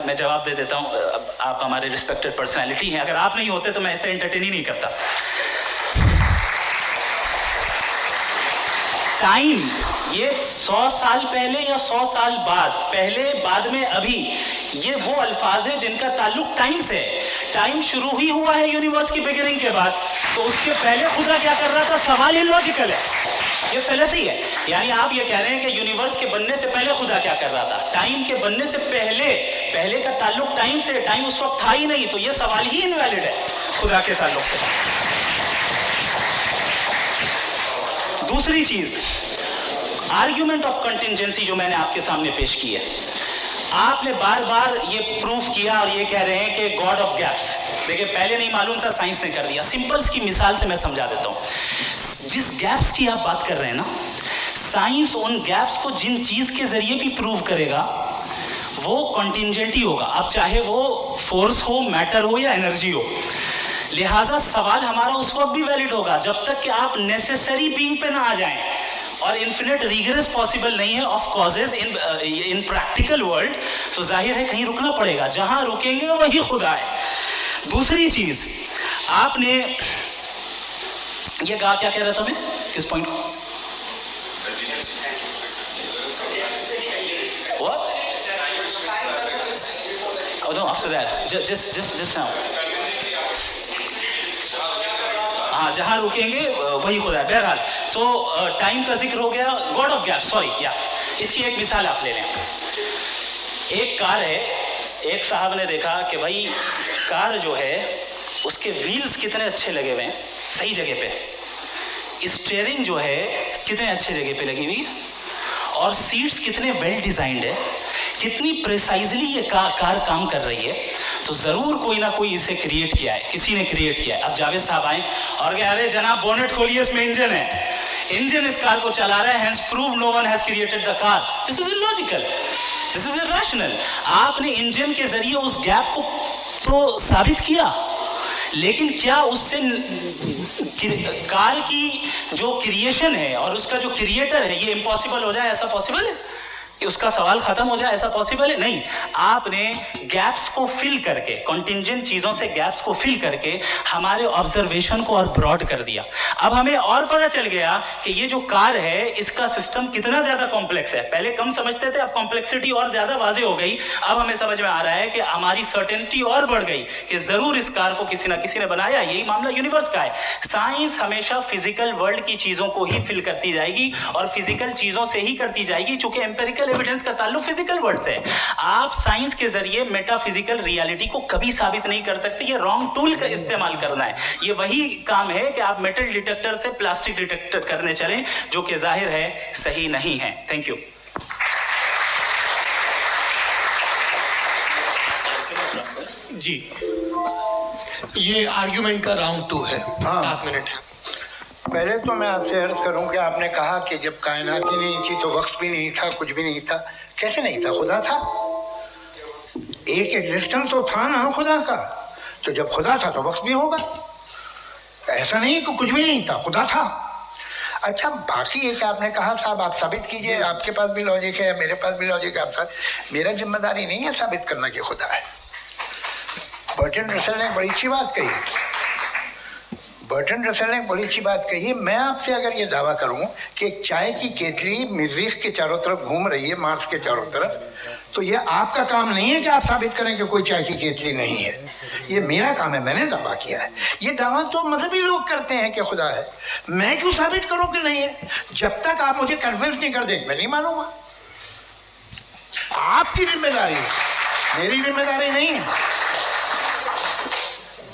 मैं जवाब दे देता हूँ। आप हमारे रिस्पेक्टेड पर्सनैलिटी हैं, अगर आप नहीं होते तो मैं ऐसे एंटरटेन ही नहीं करता। टाइम ये 100 साल पहले या 100 साल बाद, पहले बाद में अभी, ये वो अल्फाज है जिनका ताल्लुक टाइम से है। टाइम शुरू ही हुआ है यूनिवर्स की बिगिनिंग के बाद, तो उसके पहले खुदा क्या कर रहा था? सवाल इलॉजिकल है, ये फेलेसी है। यानी आप ये कह रहे हैं कि यूनिवर्स के बनने से पहले खुदा क्या कर रहा था? टाइम के बनने से पहले का ताल्लुक टाइम से, टाइम उस वक्त था ही नहीं, तो ये सवाल ही इनवैलिड है खुदा के ताल्लुक से। दूसरी चीज, आर्ग्यूमेंट ऑफ कंटिंजेंसी जो मैंने आपके सामने पेश की है, आपने बार बार ये प्रूफ किया और ये कह रहे हैं कि गॉड ऑफ गैप्स। देखिए, पहले नहीं मालूम था, साइंस ने कर दिया। सिंपल्स की मिसाल से मैं समझा देता हूं। जिस गैप्स की आप बात कर रहे हैं ना, साइंस उन गैप्स को जिन चीज के जरिए भी प्रूव करेगा वो कंटिंजेंट ही होगा। अब चाहे वो फोर्स हो, मैटर हो या एनर्जी हो। लिहाजा सवाल हमारा उस वक्त भी वैलिड होगा जब तक कि आप नेसेसरी बीइंग पे ना आ जाएं, और इन्फिनिट रिग्रेस पॉसिबल नहीं है of causes in practical world, तो जाहिर है कहीं रुकना पड़ेगा, जहां रुकेंगे वही खुदा है। दूसरी चीज, आपने ये कहा, क्या कह रहा था मैं, किस पॉइंट को? What? Oh no, after that, just now. हाँ, जहां रुकेंगे वही खुदा है। बहरहाल, तो टाइम का जिक्र हो गया, गॉड ऑफ गैप, सॉरी, या इसकी एक मिसाल आप ले लें। एक कार है, एक साहब ने देखा कि भाई कार जो है उसके व्हील्स कितने अच्छे लगे हुए हैं, सही जगह पे, स्टीयरिंग जो है कितने अच्छे जगह पे लगी हुई है, और सीट्स कितने वेल डिजाइंड है, कितनी प्रिसाइजली ये कार काम कर रही है। तो जरूर कोई ना कोई इसे क्रिएट किया है, किसी ने क्रिएट किया है। अब जावेद साहब आए और कह अरे जनाब बोनेट खोलिए, इसमें इंजन है, इंजन इस कार को चला रहा है, hence prove no one has created the car. This is illogical, this is irrational. आपने इंजन के जरिए उस गैप को तो साबित किया, लेकिन क्या उससे कार की जो क्रिएशन है और उसका जो क्रिएटर है ये इम्पॉसिबल हो जाए? ऐसा पॉसिबल है कि उसका सवाल खत्म हो जाए? ऐसा पॉसिबल है? नहीं। आपने गैप्स को फिल करके, कंटिंजेंट चीजों से गैप्स को फिल करके हमारे ऑब्जर्वेशन को और ब्रॉड कर दिया। अब हमें और पता चल गया कि ये जो कार है इसका सिस्टम कितना ज्यादा कॉम्प्लेक्स है। पहले कम समझते थे, अब कॉम्प्लेक्सिटी और ज्यादा वाजे हो गई। अब हमें समझ में आ रहा है कि हमारी सर्टेनिटी और बढ़ गई कि जरूर इस कार को किसी ना किसी ने बनाया। यही मामला यूनिवर्स का है। साइंस हमेशा फिजिकल वर्ल्ड की चीजों को ही फिल करती जाएगी और फिजिकल चीजों से ही करती जाएगी, चूंकि एम्पिरिकल एविडेंस का ताल्लुक फिजिकल वर्ल्ड से है। आप साइंस के जरिए मेटाफिजिकल रियलिटी को कभी साबित नहीं कर सकते। ये रॉन्ग टूल का इस्तेमाल करना है। ये वही काम है कि आप मेटल डिटेक्टर से प्लास्टिक डिटेक्टर करने चलें, जो कि जाहिर है सही नहीं है। Thank you. जी, ये आर्ग्यूमेंट का राउंड 2 है। 7 मिनट है। पहले तो मैं आपसे अर्ज करूं कि आपने कहा कि जब कायनात ही नहीं थी तो वक्त भी नहीं था, कुछ भी नहीं था। कैसे नहीं था? खुदा था, एक एग्जिस्टेंस तो था ना खुदा का। तो जब खुदा था तो वक्त भी होगा। ऐसा नहीं कि कुछ भी नहीं था, खुदा था। अच्छा, बाकी एक आपने कहा साहब आप साबित कीजिए, आपके पास भी लॉजिक है, मेरे पास भी लॉजिक है। आपका, मेरा जिम्मेदारी नहीं है साबित करना कि खुदा है। बर्टन रसल ने बड़ी अच्छी बात कही। बर्टन रसल ने बड़ी अच्छी बात कही। मैं आपसे अगर ये दावा करूं कि एक चाय की केतली मरीख के चारों तरफ घूम रही है, मार्स के चारों तरफ, तो ये आपका काम नहीं है कि आप साबित करें कि कोई चाय की केतली नहीं है। ये मेरा काम है, मैंने दावा किया है। ये दावा तो मजहबी लोग करते हैं कि खुदा है। मैं क्यों साबित करूं कि नहीं है? जब तक आप मुझे कन्विंस नहीं कर दें, मैं नहीं मानूंगा। आपकी जिम्मेदारी है, मेरी जिम्मेदारी नहीं है।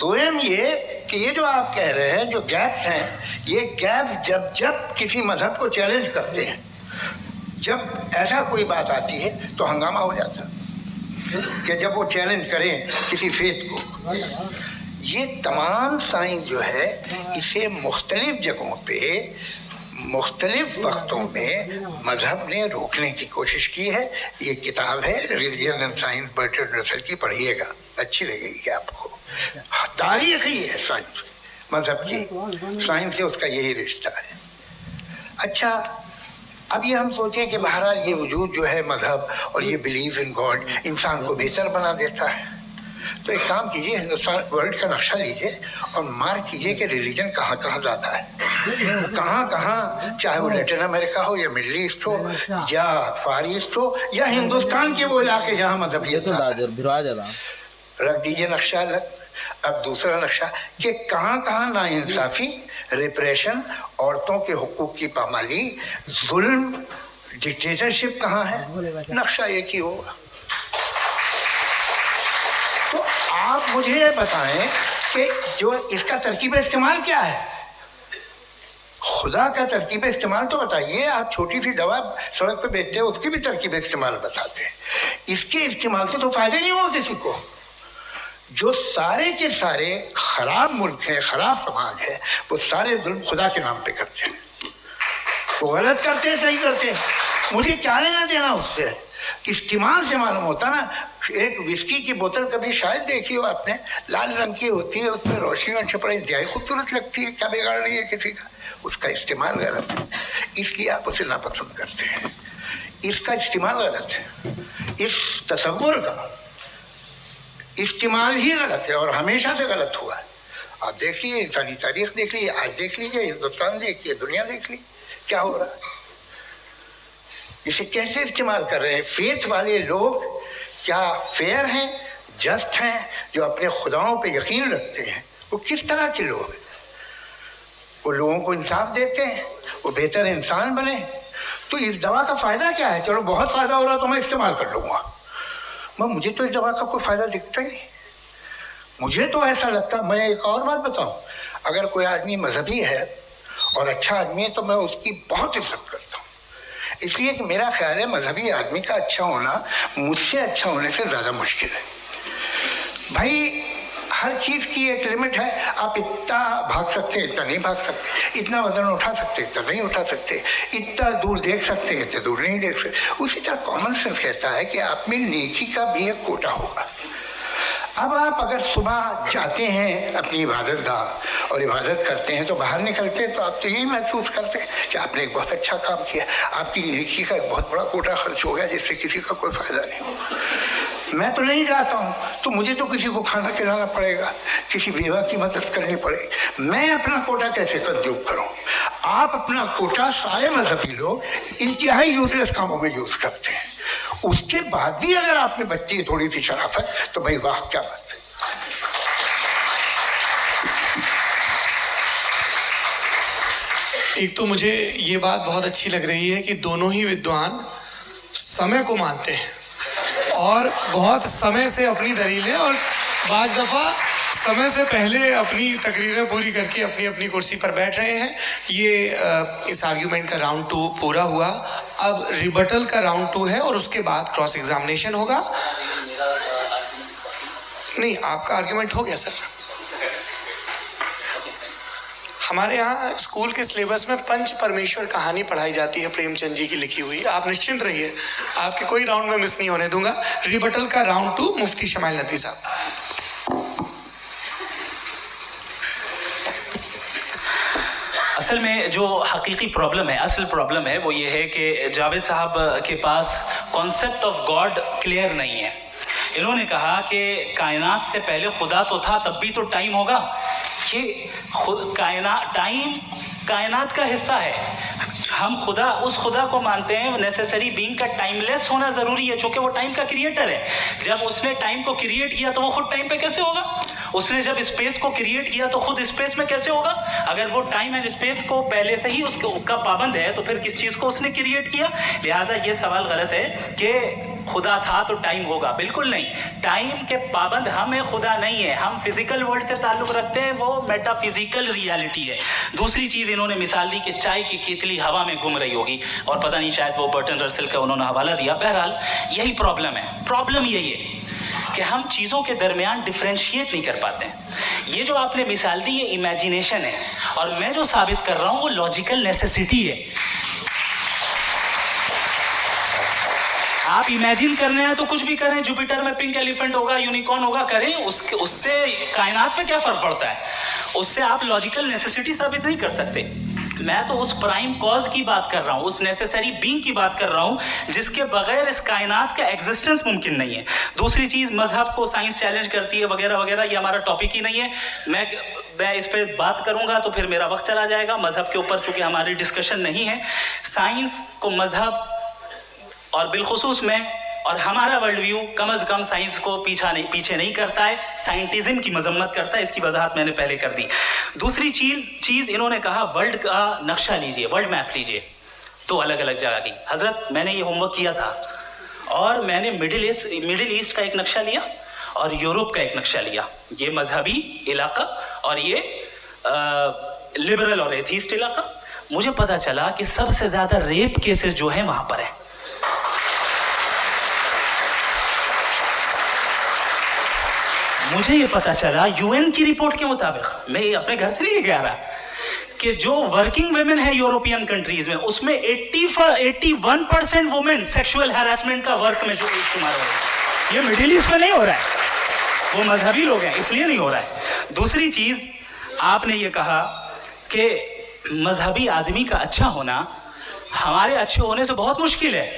दोयम ये कि ये जो आप कह रहे हैं, जो गैप्स हैं, ये गैप जब जब किसी मजहब को चैलेंज करते हैं, जब ऐसा कोई बात आती है तो हंगामा हो जाता है कि जब वो चैलेंज करें किसी फेथ को। ये तमाम साइंस जो है, इसे मुख्तलिफ जगहों पे मुख्तलिफ वक्तों में मजहब ने रोकने की कोशिश की है। ये किताब है religion and science, Burton Russell की, पढ़िएगा, अच्छी लगेगी आपको। तारीख ही है साइंस, मजहब की साइंस से उसका यही रिश्ता है। अच्छा, अब ये हम सोचें कि बहरहाल ये वजूद जो है मजहब और ये बिलीव इन गॉड इंसान को बेहतर बना देता है, तो एक काम कीजिए, हिंदुस्तान वर्ल्ड का नक्शा लीजिए और मार्क कीजिए कि रिलीजन कहाँ कहाँ ज़्यादा है, कहाँ कहाँ, चाहे वो लैटिन अमेरिका हो या मिडल ईस्ट हो या फार ईस्ट हो या हिंदुस्तान के वो इलाके जहाँ मजहबियत रख दीजिए नक्शा अलग। अब दूसरा नक्शा कि कहाँ कहाँ नाइंसाफ़ी, रिप्रेशन, औरतों के हुकूक की पामाली, जुल्म, डिक्टेटरशिप कहाँ है, नक्शा एक ही होगा। तो आप मुझे ये बताएं कि जो इसका तरकीब इस्तेमाल क्या है, खुदा का तरकीब इस्तेमाल तो बताइए। आप छोटी सी दवा सड़क पे बेचते हैं उसकी भी तरकीब इस्तेमाल बताते हैं, इसके इस्तेमाल से तो फायदे नहीं हुआ किसी को। जो सारे के सारे खराब मुल्क है, खराब समाज है, वो सारे जुल्म खुदा के नाम पे करते हैं। वो गलत करते हैं, सही करते हैं, मुझे क्या लेना देना उससे। इस्तेमाल से मालूम होता ना। एक विस्की की बोतल कभी शायद देखी हो आपने, लाल रंग की होती है, उसमें रोशनी और छपड़ा इंतहाई खूबसूरत लगती है, क्या बिगाड़ रही है किसी का, उसका इस्तेमाल गलत है, इसलिए आप उसे नापसंद करते हैं। इसका इस्तेमाल गलत है, इस तसव्वुर का इस्तेमाल ही गलत है और हमेशा से गलत हुआ है। आप देख लीजिए, इंसानी तारीख देख लीजिए, आज देख लीजिए, हिंदुस्तान देखिए, दुनिया देख लीजिए क्या हो रहा है। इसे कैसे इस्तेमाल कर रहे हैं फेथ वाले लोग, क्या फेयर हैं, जस्ट हैं, जो अपने खुदाओं पे यकीन रखते हैं, वो किस तरह के लोग हैं? वो लोगों को इंसाफ देते हैं, वो बेहतर इंसान बने। तो इस दवा का फ़ायदा क्या है? चलो बहुत फ़ायदा हो रहा तो मैं इस्तेमाल कर लूँगा, मैं मुझे तो इस दवा का कोई फ़ायदा दिखता ही नहीं। मुझे तो ऐसा लगता, मैं एक और बात बताऊं, अगर कोई आदमी मजहबी है और अच्छा आदमी है तो मैं उसकी बहुत इज्जत करता हूँ, इसलिए कि मेरा ख्याल है मजहबी आदमी का अच्छा होना मुझसे अच्छा होने से ज़्यादा मुश्किल है। भाई हर चीज़ की एक लिमिट है, आप इतना भाग सकते इतना नहीं भाग सकते, इतना वजन उठा सकते इतना नहीं उठा सकते, इतना दूर देख सकते इतना दूर नहीं देख सकते। उसी तरह कॉमन सेंस कहता है कि आप में नेकी का भी एक कोटा होगा। अब आप अगर सुबह जाते हैं अपनी इबादत गाह और इबादत करते हैं तो बाहर निकलते हैं तो आप तो यही महसूस करते हैं कि आपने एक बहुत अच्छा काम किया, आपकी नेकी का एक बहुत बड़ा कोटा खर्च हो गया जिससे किसी का कोई फायदा नहीं हो। मैं तो नहीं जाता हूँ तो मुझे तो किसी को खाना खिलाना पड़ेगा, किसी बेवा की मदद करनी पड़ेगी, मैं अपना कोटा कैसे कंज्यूम करूँ? आप अपना कोटा सारे मजहबी लोग इंतहाई यूजलेस कामों में यूज करते हैं, उसके बाद भी अगर आप में बच्ची थोड़ी सी शराफत तो भाई वाह क्या बात है। एक तो मुझे ये बात बहुत अच्छी लग रही है कि दोनों ही विद्वान समय को मानते हैं और बहुत समय से अपनी दलीलें और बाज़ दफ़ा समय से पहले अपनी तकरीरें पूरी करके अपनी अपनी कुर्सी पर बैठ रहे हैं। ये इस आर्ग्यूमेंट का राउंड 2 पूरा हुआ। अब रिबटल का राउंड 2 है और उसके बाद क्रॉस एग्जामिनेशन होगा। नहीं, आपका आर्ग्यूमेंट हो गया सर। हमारे यहाँ स्कूल के सिलेबस में पंच परमेश्वर कहानी पढ़ाई जाती है, प्रेमचंद जी की लिखी हुई। आप निश्चिंत रहिए, आपके कोई राउंड में मिस नहीं होने दूंगा। रिबटल का राउंड 2 मुफ्ती शमाइल नदवी साहब। असल में जो हकीकी प्रॉब्लम है, असल प्रॉब्लम है वो ये है कि जावेद साहब के पास कॉन्सेप्ट ऑफ गॉड क्लियर नहीं है। इन्होंने कहा कि कायनात से पहले खुदा तो था, तब भी तो टाइम होगा। ये खुद टाइम कायनात का हिस्सा है। हम खुदा उस खुदा को मानते हैं नेसेसरी बीइंग का टाइमलेस होना ज़रूरी है, क्योंकि वो टाइम का क्रिएटर है। जब उसने टाइम को क्रिएट किया तो वो खुद टाइम पे कैसे होगा? उसने जब स्पेस को क्रिएट किया तो खुद स्पेस में कैसे होगा? अगर वो टाइम एंड स्पेस को पहले से ही उसका पाबंद है तो फिर किस चीज़ को उसने क्रिएट किया? लिहाजा ये सवाल गलत है कि खुदा था तो टाइम होगा। बिल्कुल नहीं, टाइम के पाबंद हम हैं, खुदा नहीं है। हम फिजिकल वर्ल्ड से ताल्लुक़ रखते हैं, वो मेटाफिजिकल रियलिटी है। दूसरी चीज़ इन्होंने मिसाल दी कि चाय की केतली हवा में घूम रही होगी, और पता नहीं शायद वो बर्टन रसेल का उन्होंने हवाला दिया। बहरहाल यही प्रॉब्लम है। प्रॉब्लम यही है कि हम चीज़ों के दरमियान डिफ्रेंशिएट नहीं कर पाते हैं। ये जो आपने मिसाल दी ये इमेजिनेशन है, और मैं जो साबित कर रहा हूँ वो लॉजिकल नेसेसिटी है। आप इमेजिन करने हैं तो कुछ भी करें, जुपिटर में पिंक एलिफेंट होगा, यूनिकॉर्न होगा, करें, उससे कायनात पे क्या फर्क पड़ता है? उससे आप लॉजिकल नेसेसिटी साबित नहीं कर सकते। मैं तो उस प्राइम कॉज की बात कर रहा हूं, उस नेसेसरी बीइंग की बात कर रहा हूं जिसके बगैर इस कायनात का एग्जिस्टेंस मुमकिन नहीं है। दूसरी चीज, मजहब को साइंस चैलेंज करती है वगैरह वगैरह, ये हमारा टॉपिक ही नहीं है। मैं इस पे बात करूंगा तो फिर मेरा वक्त चला जाएगा। मजहब के ऊपर चूंकि हमारी डिस्कशन नहीं है, साइंस को मजहब और बिलखुसूस में और हमारा वर्ल्ड व्यू कम से कम साइंस को पीछे नहीं करता है, साइंटिज्म की मजम्मत करता है। इसकी वजाहत मैंने पहले कर दी। दूसरी चीज इन्होंने कहा वर्ल्ड का नक्शा लीजिए, वर्ल्ड मैप लीजिए, तो अलग अलग जगह की। हजरत मैंने ये होमवर्क किया था और मैंने मिडिल ईस्ट का एक नक्शा लिया और यूरोप का एक नक्शा लिया, ये मजहबी इलाका और ये लिबरल और एथीस्ट इलाका। मुझे पता चला कि सबसे ज्यादा रेप केसेस जो है वहां पर है। मुझे ये पता चला यूएन की रिपोर्ट के मुताबिक, मैं अपने घर से नहीं लेके आ रहा, कि जो वर्किंग वुमेन है यूरोपियन कंट्रीज में, उसमें 81% वुमेन सेक्सुअल हैरेसमेंट का वर्क में जो इस्तेमाल हो रहा है। ये मिडिल ईस्ट में नहीं हो रहा है, वो मजहबी लोग हैं इसलिए नहीं हो रहा है। दूसरी चीज, आपने ये कहा कि मजहबी आदमी का अच्छा होना हमारे अच्छे होने से बहुत मुश्किल है,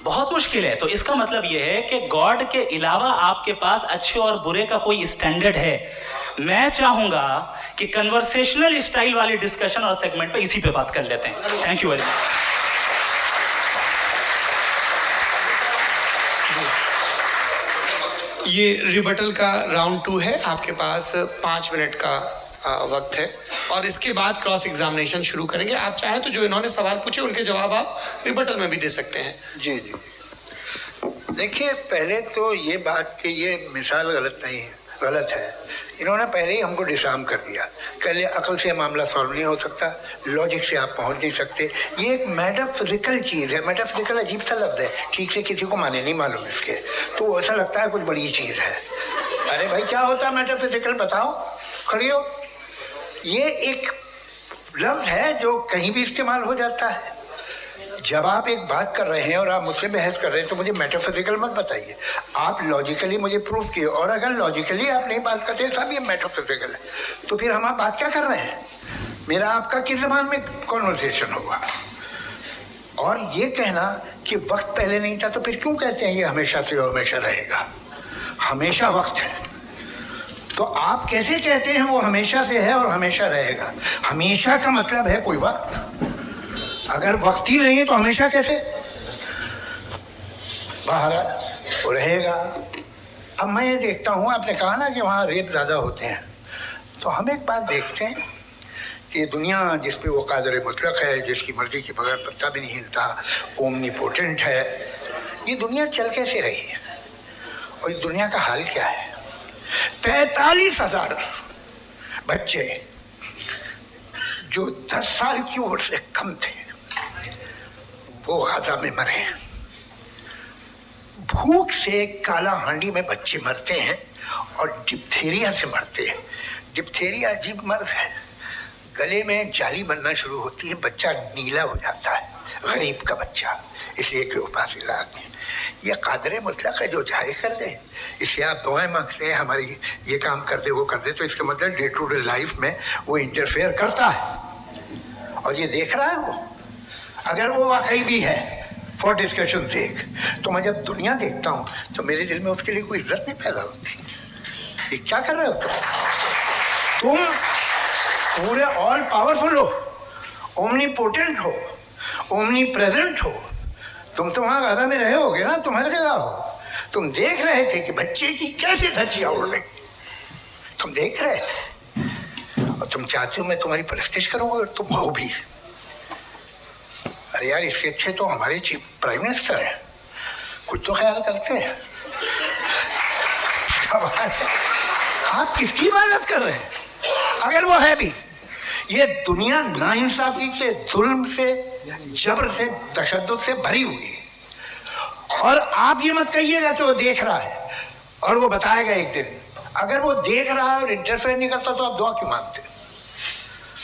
बहुत मुश्किल है। तो इसका मतलब यह है कि गॉड के अलावा आपके पास अच्छे और बुरे का कोई स्टैंडर्ड है। मैं चाहूंगा कि कन्वर्सेशनल स्टाइल वाली डिस्कशन और सेगमेंट पे इसी पे बात कर लेते हैं। Thank you very much. ये रिबटल का राउंड 2 है, आपके पास 5 मिनट का वक्त है और इसके बाद क्रॉस एग्जामिनेशन शुरू करेंगे। आप चाहें तो जो इन्होंने सवाल पूछे उनके जवाब आप रिबटल में भी दे सकते हैं। जी जी, देखिए पहले तो ये बात कि ये मिसाल गलत नहीं है, गलत है। इन्होंने पहले ही हमको डिसार्म कर दिया। पहले अकल से मामला सॉल्व नहीं हो सकता, लॉजिक से आप पहुंच नहीं सकते। ये एक मेटाफिजिकल चीज़ है। मेटाफिजिकल अजीब सा लफ्ज़ है, ठीक से किसी को माने नहीं मालूम इसके, तो ऐसा लगता है कुछ बड़ी चीज़ है। अरे भाई क्या होता है मेटाफिजिकल, बताओ, खड़ी हो। ये एक लफ्ज़ है जो कहीं भी इस्तेमाल हो जाता है। जब आप एक बात कर रहे हैं और आप मुझसे बहस कर रहे हैं तो मुझे मेटाफिजिकल मत बताइए, आप लॉजिकली मुझे प्रूफ किए। और अगर लॉजिकली आप नहीं बात करते सब ये मेटाफिजिकल है, तो फिर हम आप बात क्या कर रहे हैं? मेरा आपका किस ज़बान में कॉन्वर्सेशन होगा? और ये कहना कि वक्त पहले नहीं था, तो फिर क्यों कहते हैं ये हमेशा से और हमेशा रहेगा? हमेशा वक्त है, तो आप कैसे कहते हैं वो हमेशा से है और हमेशा रहेगा? हमेशा का मतलब है कोई वक्त, अगर वक्त ही नहीं है तो हमेशा कैसे? बाहर वो रहेगा। अब मैं ये देखता हूँ, आपने कहा ना कि वहाँ रेप ज़्यादा होते हैं, तो हम एक बात देखते हैं कि दुनिया जिस पे वो कादर मुतलक है, जिसकी मर्जी के बगैर पत्ता भी नहीं हिलता, ओमनीपोटेंट है, ये दुनिया चल कैसे रही है? और इस दुनिया का हाल क्या है? 45,000 बच्चे जो 10 साल की उम्र से कम थे वो गाजा में मरे। भूख से काला हांडी में बच्चे मरते हैं और डिप्थीरिया से मरते हैं। डिप्थीरिया अजीब मर्ज है, गले में जाली बनना शुरू होती है, बच्चा नीला हो जाता है, गरीब का बच्चा, इसलिए कि उपास इलाज नहीं। ये कादर मुतलक है जो चाहे कर दे, इससे आप दुआएं मांगते हैं हमारी ये काम कर दे वो कर दे, तो इसका मतलब डे टू डे लाइफ में वो इंटरफेयर करता है और ये देख रहा है वो। अगर वो वाकई भी है फॉर डिस्कशन सेक, तो मैं जब दुनिया देखता हूँ तो मेरे दिल में उसके लिए कोई इज्जत नहीं पैदा होती। ये क्या कर रहे हो तुम पूरे ऑल पावरफुल हो, ओमनीपोटेंट हो, ओमनी प्रेजेंट हो। तुम तो वहाँ गाजा में रहे होगे ना, तुम्हारी जगह हो, तुम देख रहे थे कि बच्चे की कैसे धज्जियाँ उड़ रही, तुम देख रहे थे और तुम चाहते हो मैं तुम्हारी परस्तिश करूँगा और तुम हो भी। अरे यार, इसके अच्छे तो हमारे चीफ प्राइम मिनिस्टर हैं, कुछ तो ख्याल करते हैं। आप किसकी इबादत कर रहे हैं? अगर वो है भी, ये दुनिया नाइंसाफी से, जुल्म से, जबर से, तशद्दुद से भरी हुई है। और आप ये मत कहिएगा कि वो देख रहा है और वो बताएगा एक दिन। अगर वो देख रहा है और इंटरफेयर नहीं करता तो आप दुआ क्यों मांगते?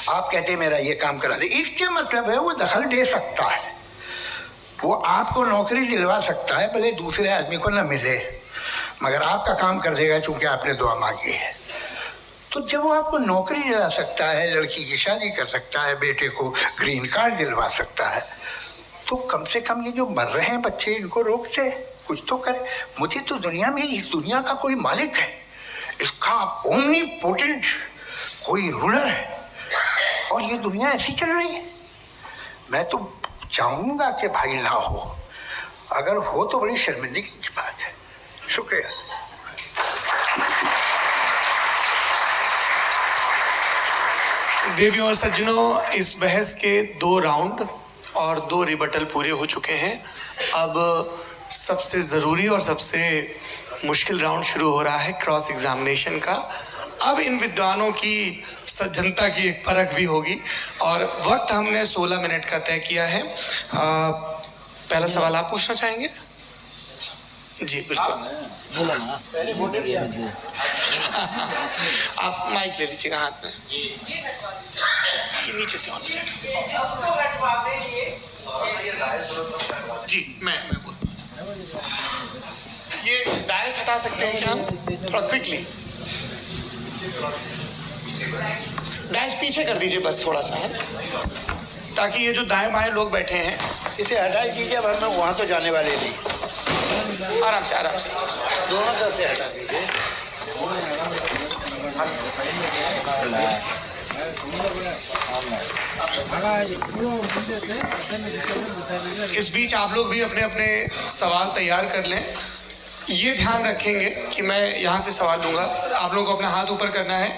आप कहते मेरा ये काम करा दे, इसके मतलब है वो दखल दे सकता है, वो आपको नौकरी दिलवा सकता है, भले दूसरे आदमी को ना मिले, मगर आपका काम कर देगा चूंकि आपने दुआ मांगी है। तो जब वो आपको नौकरी दिला सकता है, लड़की की शादी कर सकता है, बेटे को ग्रीन कार्ड दिलवा सकता है, तो कम से कम ये जो मर रहे हैं बच्चे, इनको रोक दे, कुछ तो करे। मुझे तो दुनिया में, इस दुनिया का कोई मालिक है, इसका ओमनीपोटेंट कोई रूलर है, और ये दुनिया ऐसी चल रही है। मैं तो चाहूंगा कि भाई ना हो, अगर हो तो बड़ी शर्मिंदगी की बात है। शुक्रिया। देवियों और सज्जनों, इस बहस के 2 राउंड और 2 रिबटल पूरे हो चुके हैं। अब सबसे ज़रूरी और सबसे मुश्किल राउंड शुरू हो रहा है, क्रॉस एग्जामिनेशन का। अब इन विद्वानों की सज्जनता की एक परख भी होगी और वक्त हमने 16 मिनट का तय किया है। पहला सवाल आप पूछना चाहेंगे? जी बिल्कुल। आप माइक ले लीजिएगा हाथ में, ये नीचे से होना चाहिए। जी मैं बोलता हूँ, ये डायस हटा सकते हैं क्या हम थोड़ा क्विकली? डायस पीछे कर दीजिए बस थोड़ा सा, है, ताकि ये जो दाएं बाएं लोग बैठे हैं, इसे हटा दीजिए, वरना वहाँ तो जाने वाले नहीं। आराम से दोनों तरफ से हटा दीजिए। इस बीच आप लोग भी अपने अपने सवाल तैयार कर लें। ये ध्यान रखेंगे कि मैं यहाँ से सवाल दूंगा, आप लोगों को अपना हाथ ऊपर करना है,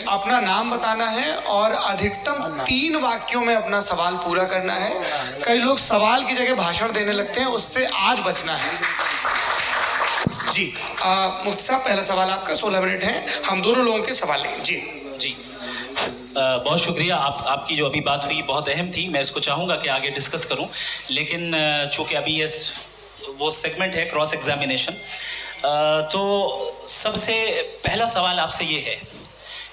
अपना नाम बताना है और अधिकतम 3 वाक्यों में अपना सवाल पूरा करना है। कई लोग सवाल की जगह भाषण देने लगते हैं, उससे आज बचना है। जी मुफ्ती साहब, पहला सवाल आपका, 16 मिनट है, हम दोनों लोगों के सवाल लेंगे। जी बहुत शुक्रिया। आपकी जो अभी बात हुई बहुत अहम थी, मैं इसको चाहूँगा कि आगे डिस्कस करूँ, लेकिन चूँकि अभी वो सेगमेंट है क्रॉस एग्जामिनेशन, तो सबसे पहला सवाल आपसे ये है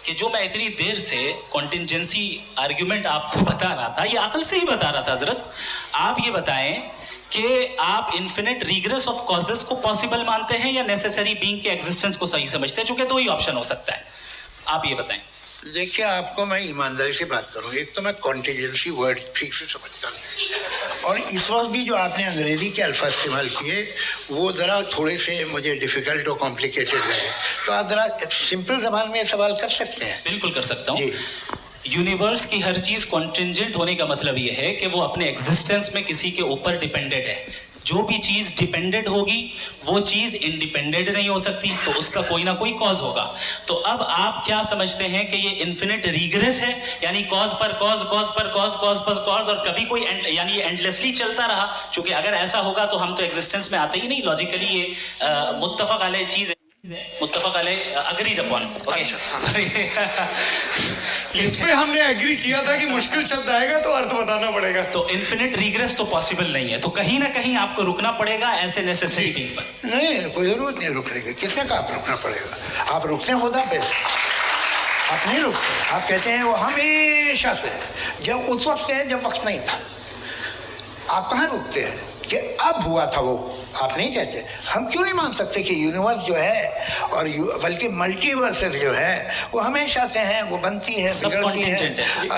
कि जो मैं इतनी देर से कॉन्टिंजेंसी आर्ग्यूमेंट आपको बता रहा था, ये अकल से ही बता रहा था हजरत, आप ये बताएं कि आप इन्फिनिट रिग्रेस ऑफ कॉजेस को पॉसिबल मानते हैं या नेसेसरी बीइंग के एग्जिस्टेंस को सही समझते हैं? चूंकि 2 ही ऑप्शन हो सकता है, आप ये बताएं। देखिए, आपको मैं ईमानदारी से बात करूं, एक तो मैं कॉन्टिजेंसी वर्ड ठीक से समझता नहीं, और इस वक्त भी जो आपने अंग्रेजी के अल्फाज इस्तेमाल किए वो ज़रा थोड़े से मुझे डिफ़िकल्ट और कॉम्प्लिकेटेड लगे, तो आप ज़रा सिंपल ज़बान में सवाल कर सकते हैं? बिल्कुल कर सकता हूँ। जी। यूनिवर्स की हर चीज़ कॉन्टिंजेंट होने का मतलब ये है कि वो अपने एग्जिस्टेंस में किसी के ऊपर डिपेंडेड है। जो भी चीज़ डिपेंडेड होगी वो चीज़ इंडिपेंडेंट नहीं हो सकती, तो उसका कोई ना कोई कॉज होगा। तो अब आप क्या समझते हैं कि ये इन्फिनिट रिग्रेस है, यानी कॉज पर कॉज, कॉज पर कॉज, कॉज पर कॉज, और कभी कोई यानी एंडलेसली चलता रहा? क्योंकि अगर ऐसा होगा तो हम तो एग्जिस्टेंस में आते ही नहीं। लॉजिकली ये मुत्तफक अलैह चीज़ है, मुत्तफक अलैह, अग्रीड अपॉन। ओके, सॉरी, इस पे हमने एग्री किया था कि मुश्किल शब्द आएगा तो अर्थ बताना पड़ेगा। तो इन्फिनिट रिग्रेस तो पॉसिबल नहीं है, तो कहीं ना कहीं आपको रुकना पड़ेगा ऐसे नेसेसरी बीइंग पर। नहीं, कोई जरूरत नहीं रुकने की। किसने कहा आप रुकना पड़ेगा? आप रुकते हैं खुदा पे, आप नहीं रुकते। आप कहते हैं वो हमेशा से, जब उस वक्त से जब वक्त नहीं था। आप कहाँ रुकते हैं कि अब हुआ था वो? आप नहीं कहते। हम क्यों नहीं मान सकते कि यूनिवर्स जो है और बल्कि मल्टीवर्सेस जो है वो हमेशा से हैं, वो बनती है, बिगड़ती है।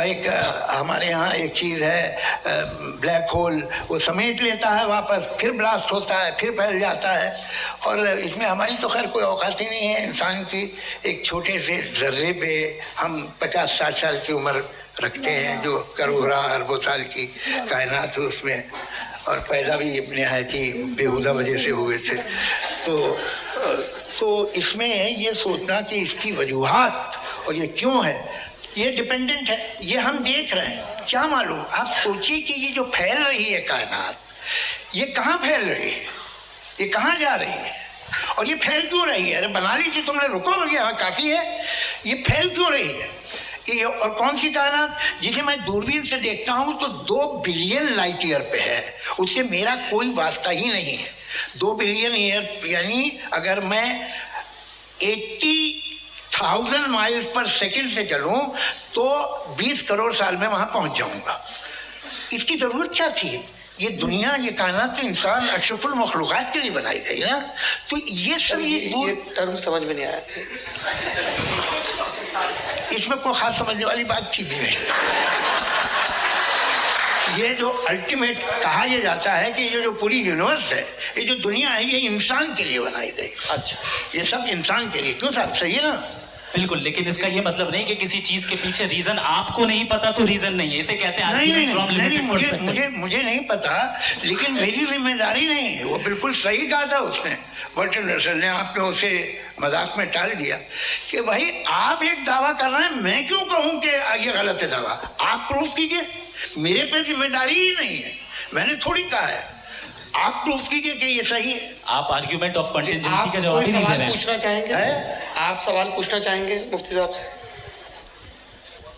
एक हमारे यहाँ एक चीज़ है, ब्लैक होल, वो समेट लेता है वापस, फिर ब्लास्ट होता है, फिर फैल जाता है, और इसमें हमारी तो खैर कोई औकात ही नहीं है। इंसान की एक छोटे से जर्रे पे हम 50-60 साल की उम्र रखते हैं, जो करोड़ों अरबों साल की कायनात है उसमें, और पैदा भी नहायत ही बेहुदा वजह से हुए थे। तो इसमें ये सोचना कि इसकी वजूहात और ये क्यों है, ये डिपेंडेंट है, ये हम देख रहे हैं, क्या मालूम। आप सोचिए कि ये जो फैल रही है कायनात, ये कहाँ फैल रही है, ये कहाँ जा रही है, और ये फैल क्यों रही है? अरे बना लीजिए तुमने, रुको, यहाँ काफ़ी है। ये फैल क्यों रही है? ये और कौन सी कायनात जिसे मैं दूरबीन से देखता हूं तो 2 बिलियन लाइट ईयर पे है, उससे मेरा कोई वास्ता ही नहीं है। 2 बिलियन ईयर यानी अगर मैं 80,000 माइल्स पर सेकंड से चलूं तो 20 करोड़ साल में वहां पहुंच जाऊंगा। इसकी जरूरत क्या थी? ये दुनिया, ये कायनात तो इंसान अशरफुल मखलूकात के लिए बनाई गई ना। तो ये सब ये टर्म समझ में नहीं आया। इसमें कोई खास समझने वाली बात थी भी नहीं। ये जो अल्टीमेट कहा यह जाता है कि ये जो पूरी यूनिवर्स है, ये जो दुनिया है, ये इंसान के लिए बनाई गई। अच्छा, ये सब इंसान के लिए। क्यों साहब, सही है ना? बिल्कुल, लेकिन इसका ये मतलब नहीं कि किसी चीज के पीछे रीजन आपको नहीं पता तो रीजन नहीं है, इसे कहते हैं नहीं, मुझे नहीं पता, लेकिन मेरी जिम्मेदारी नहीं है। वो बिल्कुल सही कहा था उसने, बर्टन रसल ने। आपने उसे मजाक में टाल दिया कि भाई आप एक दावा कर रहे हैं, मैं क्यों कहूं कि ये गलत है दावा? आप प्रूफ कीजिए, मेरे पे जिम्मेदारी ही नहीं है, मैंने थोड़ी कहा है। आप प्रूफ कीजिए कि ये सही है। आप आर्ग्यूमेंट ऑफ कंटिजेंसी का जवाब कोई ही नहीं दे सवाल रहे हैं। पूछना चाहेंगे? आप सवाल पूछना चाहेंगे मुफ्ती साहब से?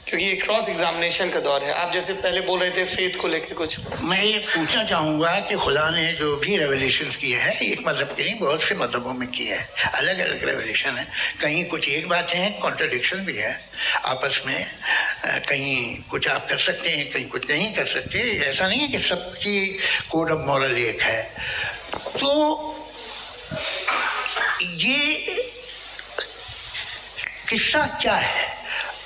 क्योंकि ये क्रॉस एग्जामिनेशन का दौर है। आप जैसे पहले बोल रहे थे फेथ को लेके कुछ। मैं ये पूछना चाहूँगा कि खुदा ने जो भी रेवलेशन किए हैं, एक मज़हब के नहीं, बहुत से मज़हबों में किए हैं। अलग अलग रेवलेशन है, कहीं कुछ एक बातें हैं, कॉन्ट्रडिक्शन भी है आपस में। कहीं कुछ आप कर सकते हैं, कहीं कुछ नहीं कर सकते। ऐसा नहीं है कि सबकी कोड ऑफ मॉरल एक है। तो ये किस्सा क्या है?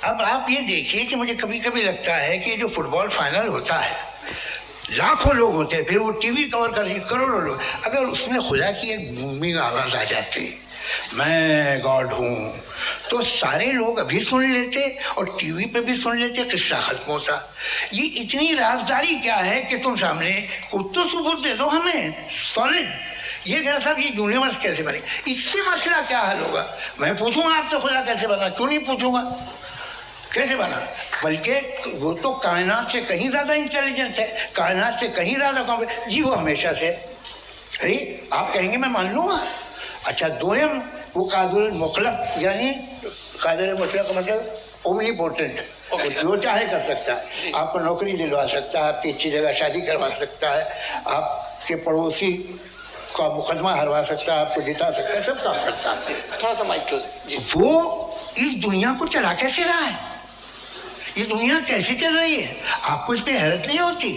अब आप ये देखिए कि मुझे कभी कभी लगता है कि जो फुटबॉल फाइनल होता है, लाखों लोग होते हैं, फिर वो टीवी कवर कर रही करोड़ों लोग, अगर उसमें खुदा की एक बूमिंग आवाज़ आ जाती, मैं गॉड हूँ, तो सारे लोग अभी सुन लेते और टीवी पे भी सुन लेते, किस्सा खत्म होता। ये इतनी राजदारी क्या है कि तुम सामने कुछ तो सबूत दे दो हमें सॉलिड। ये कह साहब ये यूनिवर्स कैसे बने, इससे मसला क्या हल होगा? मैं पूछूंगा आपसे खुदा कैसे बना? क्यों नहीं पूछूंगा कैसे बना? बल्कि वो तो कायनात से कहीं ज़्यादा इंटेलिजेंट है, कायनात से कहीं ज़्यादा कॉम्प्लेक्स। जी वो हमेशा से। अरे आप कहेंगे मैं मान लूँगा। अच्छा, दोयम वो कादिर मुतलक, यानी कादिर मुतलक का मतलब ओमनीपोटेंट, जो चाहे कर सकता है। आपको नौकरी दिलवा सकता है, आपकी अच्छी जगह शादी करवा सकता है, आपके पड़ोसी का मुकदमा हरवा सकता है, आपको जिता सकता है, सब काम करता है। थोड़ा सा माइक क्लोज जी। वो इस दुनिया को चला कैसे रहा है? ये दुनिया कैसे चल रही है? आपको इस पे हैरत नहीं होती?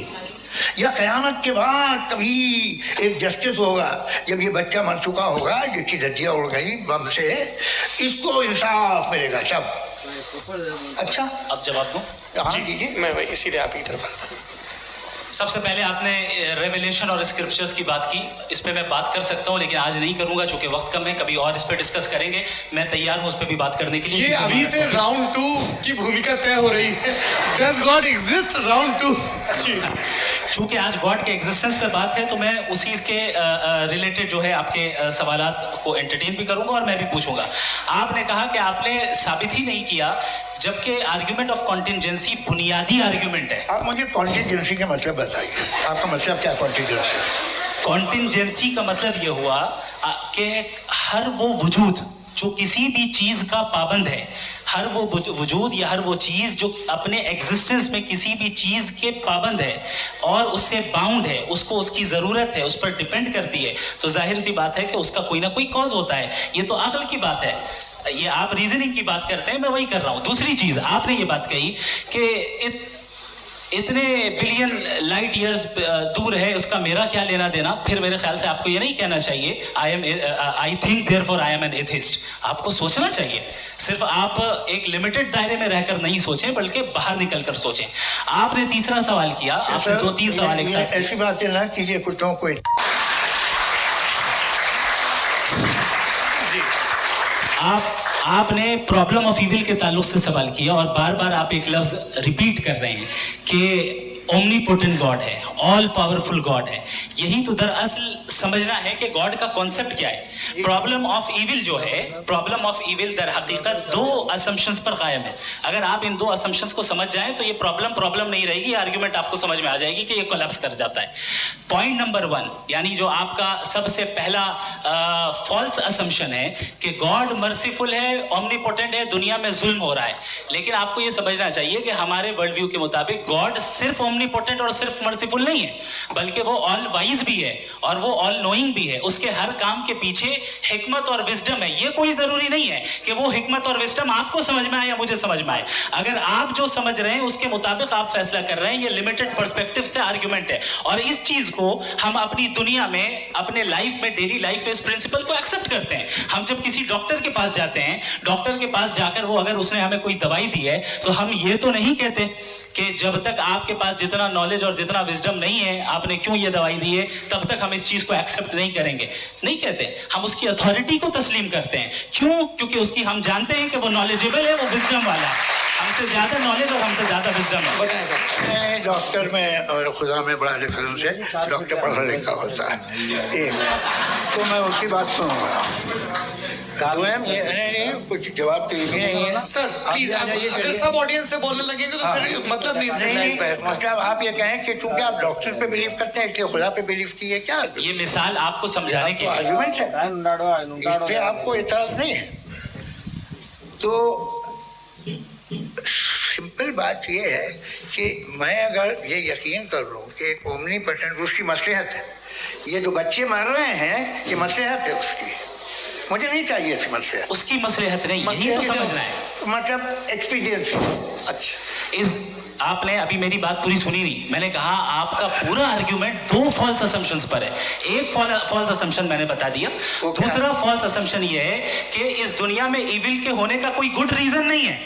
या क़यामत के बाद कभी एक जस्टिस होगा, जब ये बच्चा मर चुका होगा, जिसकी धज्जियाँ उड़ गई बम से, इसको इंसाफ मिलेगा सब। अच्छा, अब जवाब दूं? हाँ दीजिए। मैं वही इसीलिए आप की तरफ आता हूं। सबसे पहले आपने रेवलेशन और स्क्रिप्चर्स की बात की, इस पे मैं बात कर सकता हूँ, लेकिन आज नहीं करूंगा चूंकि वक्त कम है। कभी और इस पे डिस्कस करेंगे, मैं तैयार हूँ उस पे भी बात करने के लिए। ये अभी से राउंड 2 की भूमिका तय हो रही है। Does God exist round 2? चूंकि आज गॉड के एग्जिस्टेंस पे बात है, तो मैं उसी के रिलेटेड जो है आपके सवालात को एंटरटेन भी करूंगा और मैं भी पूछूंगा। आपने कहा कि आपने साबित ही नहीं किया, जबकि आर्ग्यूमेंट ऑफ कॉन्टिजेंसी बुनियादी आर्ग्यूमेंट है। आप मुझे कॉन्टिजेंसी का मतलब बताइए, आपका मतलब क्या कॉन्टिजेंसी? कॉन्टिजेंसी का मतलब यह हुआ कि हर वो वजूद जो किसी भी चीज का पाबंद है, हर वो वजूद या हर वो चीज जो अपने एग्जिस्टेंस में किसी भी चीज के पाबंद है और उससे बाउंड है, उसको उसकी जरूरत है, उस पर डिपेंड करती है, तो जाहिर सी बात है कि उसका कोई ना कोई कॉज होता है। ये तो अक्ल की बात है। ये आप रीजनिंग की बात करते हैं, मैं वही कर रहा हूं। दूसरी चीज, आपने ये बात कही कि इतने बिलियन लाइट ईयर्स दूर है, उसका मेरा क्या लेना देना। फिर मेरे ख्याल से आपको ये नहीं कहना चाहिए I think therefore I am an atheist. आपको सोचना चाहिए, सिर्फ आप एक लिमिटेड दायरे में रहकर नहीं सोचें, बल्कि बाहर निकल कर सोचें। आपने तीसरा सवाल किया, आपने 2-3 सवाल एक साथ। ऐसी बातें ना कीजिए कुत्तों को। जी, आपने प्रॉब्लम ऑफ इविल के ताल्लुक से सवाल किया और बार बार आप एक लफ्ज रिपीट कर रहे हैं कि ओमनीपोटेंट गॉड है, ऑल पावरफुल गॉड है। यही तो दरअसल समझना है कि गॉड का कॉन्सेप्ट क्या है। प्रॉब्लम ऑफ इविल जो है, प्रॉब्लम ऑफ इविल दर हकीकत 2 असम्पशंस पर कायम है। अगर आप इन 2 असम्पशंस को समझ जाएं तो ये प्रॉब्लम नहीं रहेगी, आर्ग्यूमेंट आपको समझ में आ जाएगी कि ये कोलैप्स कर जाता है। पॉइंट नंबर 1, यानी जो आपका सबसे पहला फॉल्स असम्पशन है कि गॉड मर्सीफुल है, ओमनीपोटेंट है, दुनिया में जुल्म हो रहा है। लेकिन आपको ये समझना चाहिए कि हमारे वर्ल्ड व्यू के मुताबिक गॉड सिर्फ ओमनीपोटेंट और सिर्फ मर्सीफुल नहीं है, बल्कि वो ऑल वाइज भी है और वो ऑल नोइंग भी है। उसके हर काम के पीछे हिकमत और विजडम है। ये कोई जरूरी नहीं है कि वो हिकमत और विजडम आपको समझ में आए या मुझे समझ में आए। अगर आप जो समझ रहे हैं उसके मुताबिक आप फैसला कर रहे हैं, ये लिमिटेड पर्सपेक्टिव से आर्ग्यूमेंट है। और इस चीज को हम अपनी दुनिया में, अपने लाइफ में, डेली लाइफ में इस प्रिंसिपल को एक्सेप्ट करते हैं। हम जब किसी डॉक्टर के पास जाते हैं, डॉक्टर के पास जाकर वो अगर उसने हमें कोई दवाई दी है तो हम ये तो नहीं कहते कि जब तक आपके पास जितना नॉलेज और जितना विजडम नहीं है, आपने क्यों ये दवाई दी है, तब तक हम इस चीज को एक्सेप्ट नहीं करेंगे। नहीं कहते, हम उसकी अथॉरिटी को तस्लीम करते हैं। क्यों? क्योंकि उसकी हम जानते हैं कि वो नॉलेजेबल है, वो विजडम वाला है, हमसे ज्यादा नॉलेज और हमसे ज्यादा विजडम है। डॉक्टर में और खुदा में बड़ा डिफरेंस है। डॉक्टर पढ़ा लिखा होता है, एक तो मैं उसकी बात सुनूंगा। ये कुछ जवाब तो ये भी नहीं है सर। प्लीज, अगर सब ऑडियंस से बोलने लगेंगे तो फिर मतलब नहीं। मतलब आप ये कहें कि चूंकि आप डॉक्टर पे बिलीव करते हैं इसलिए खुदा पे बिलीव किए, क्या ये मिसाल आपको समझाने के लिए आर्गुमेंट है, इस पे आपको इतराज नहीं है। तो सिंपल बात ये है कि मैं अगर ये यकीन कर लूँ कि एक ओमनीपोटेंट उसकी मसलहत है, ये जो बच्चे मर रहे हैं ये मसलहत है उसकी, मुझे नहीं चाहिए इसकी मसलहत। उसकी मसलहत नहीं, यही तो समझना है, मतलब एक्सपीरियंस। अच्छा, इस आपने अभी मेरी बात पूरी सुनी नहीं। मैंने कहा आपका पूरा आर्ग्यूमेंट दो फॉल्स असम्पशंस पर है। एक फॉल्स असम्पशन मैंने बता दिया, दूसरा फॉल्स असम्पशन ये है कि इस दुनिया में इविल के होने का कोई गुड रीजन नहीं है,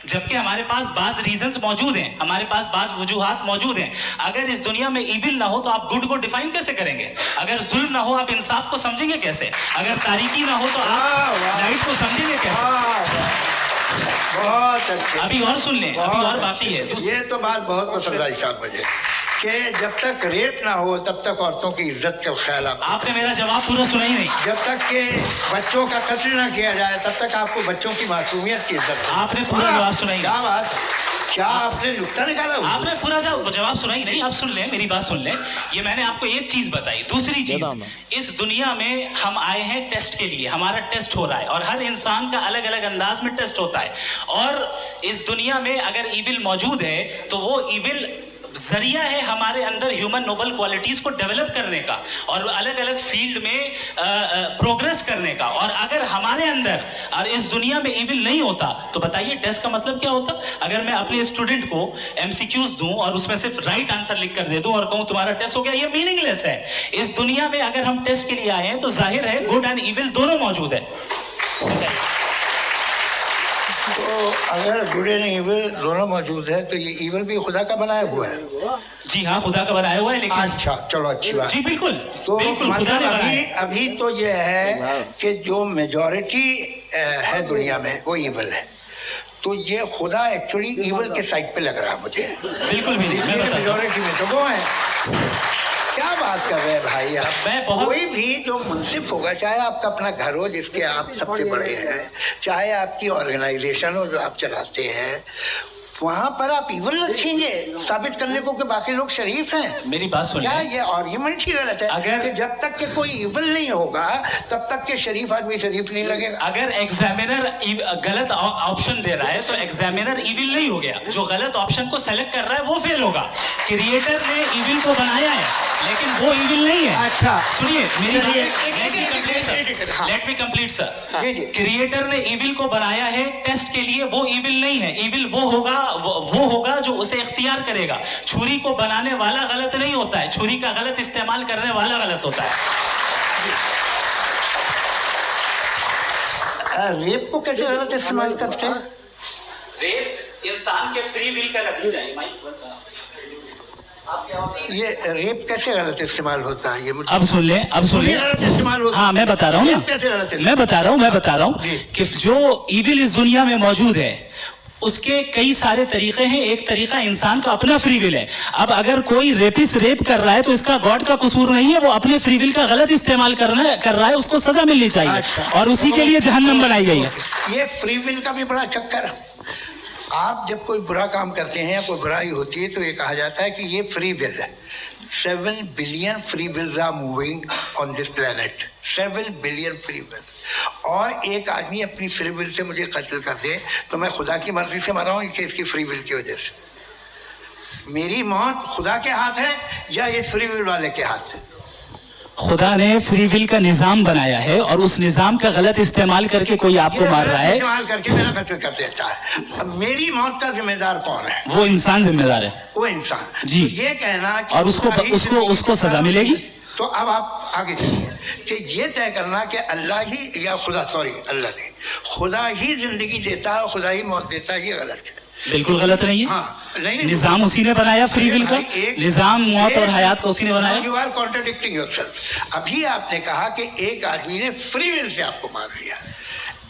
जबकि हमारे पास बाज रीजंस मौजूद हैं, हमारे पास बाज वजूहात मौजूद हैं। अगर इस दुनिया में इविल ना हो तो आप गुड को डिफाइन कैसे करेंगे? अगर जुल्म ना हो आप इंसाफ को समझेंगे कैसे? अगर तारीकी ना हो तो आप लाइट को समझेंगे कैसे? बहुत अच्छे। अभी और सुन लें, अभी और बाकी है। ये तो बात बहुत पसंद आई साहब मुझे कि जब तक रेप ना हो तब तक औरतों की इज्जत का ख्याल आपने मेरा जवाब पूरा सुना ही नहीं। जब तक के बच्चों का कत्ल ना किया जाए तब तक आपको बच्चों की मासूमियत की इज्जत। आपने पूरा जवाब सुना ही नहीं। क्या बात, क्या आपने नुक्ता निकाला? आपने पूरा जवाब सुना ही नहीं। आप सुन लें, मेरी बात सुन लें। ये मैंने आपको एक चीज बताई। दूसरी चीज, इस दुनिया में हम आए हैं टेस्ट के लिए, हमारा टेस्ट हो रहा है और हर इंसान का अलग अलग अंदाज में टेस्ट होता है। और इस दुनिया में अगर इविल मौजूद है तो वो इविल जरिया है हमारे अंदर ह्यूमन नोबल क्वालिटीज को डेवलप करने का और अलग अलग फील्ड में प्रोग्रेस करने का। और अगर हमारे अंदर और इस दुनिया में इविल नहीं होता तो बताइए टेस्ट का मतलब क्या होता? अगर मैं अपने स्टूडेंट को एमसीक्यूज दूं और उसमें सिर्फ राइट आंसर लिख कर दे दूं और कहूं तुम्हारा टेस्ट हो गया, ये मीनिंगलेस है। इस दुनिया में अगर हम टेस्ट के लिए आए हैं तो जाहिर है गुड एंड इविल दोनों मौजूद है। तो अगर गुड एंड इविल दोनों मौजूद है तो ये इविल भी खुदा का बनाया हुआ है? जी हाँ, खुदा का बनाया हुआ है। लेकिन अच्छा, चलो अच्छी बात। जी बिल्कुल, तो बिल्कुल खुदा ने बनाया। अभी तो ये है कि जो मेजॉरिटी है दुनिया में वो इविल है, तो ये खुदा एक्चुअली इविल के साइड पे लग रहा है मुझे। बिल्कुल भी नहीं, मेजॉरिटी में तो वो है। क्या बात कर रहे हैं भाई आप? कोई भी जो मुंसिफ होगा, चाहे आपका अपना घर हो जिसके आप सबसे बड़े हैं, चाहे आपकी ऑर्गेनाइजेशन हो जो आप चलाते हैं, वहां पर आप इविल रखेंगे साबित करने को कि बाकी लोग शरीफ हैं। मेरी बात सुनिए, क्या ये आर्ग्यूमेंट ही गलत है? अगर कि जब तक के कोई इविल नहीं होगा तब तक के शरीफ आदमी शरीफ नहीं लगेगा। अगर एग्जामिनर गलत ऑप्शन दे रहा है तो एग्जामिनर इविल नहीं हो गया। जो गलत ऑप्शन को सेलेक्ट कर रहा है वो फेल होगा। क्रिएटर ने इविल को बनाया है लेकिन वो इविल नहीं है। अच्छा सुनिए मेरी let me complete sir. Creator ने इविल को बनाया है टेस्ट के लिए, वो इविल नहीं है। इविल वो होगा जो उसे इख्तियार करेगा। छुरी को बनाने वाला गलत नहीं होता है, छुरी का गलत इस्तेमाल करने वाला गलत होता है। रेप को कैसे गलत इस्तेमाल करते हैं? रेप इंसान के फ्री विल का नतीजा है। ये रेप कैसे गलत इस्तेमाल होता है? ये मुझे अब सुन ले, अब सुन ले। गलत इस्तेमाल होता है। हाँ मैं बता रहा हूँ ना, मैं बता रहा हूँ कि जो इविल इस दुनिया में मौजूद है उसके कई सारे तरीके हैं। एक तरीका इंसान का अपना फ्री विल है। अब अगर कोई रेपिस्ट रेप कर रहा है तो इसका गॉड का कसूर नहीं है, वो अपने फ्री विल का गलत इस्तेमाल कर रहा है, उसको सजा मिलनी चाहिए। अच्छा। और उसी के लिए जहन्नम बनाई गई है। ये फ्री विल का भी बड़ा चक्कर। आप जब कोई बुरा काम करते हैं या कोई बुराई होती है तो ये कहा जाता है कि ये फ्री विल है। 7 billion free wills are moving on this planet. 7 billion free will. और एक आदमी अपनी फ्री विल से मुझे कत्ल कर दे तो मैं खुदा की मर्जी से मर रहा हूँ कि इसकी फ्री विल की वजह से? मेरी मौत खुदा के हाथ है या ये फ्री विल वाले के हाथ है? खुदा ने फ्री विल का निजाम बनाया है और उस निजाम का गलत इस्तेमाल करके कोई आपको मार रहा है, इस्तेमाल करके मेरा कत्ल कर देता है। अब मेरी मौत का जिम्मेदार कौन है? वो इंसान जिम्मेदार है। वो इंसान। जी। तो ये कहना कि और उसको सजा मिलेगी। तो अब आप आगे चलिए कि ये तय करना कि अल्लाह ही या खुदा, सॉरी अल्लाह ने, खुदा ही जिंदगी देता है, खुदा ही मौत देता है, ये गलत है। बिल्कुल गलत नहीं है। हाँ, नहीं, निजाम उसी ने बनाया फ्री विल का, निजाम मौत और हयात का उसी ने बनाया। You are contradicting yourself. अभी आपने कहा कि एक आदमी ने फ्री विल से आपको मार दिया,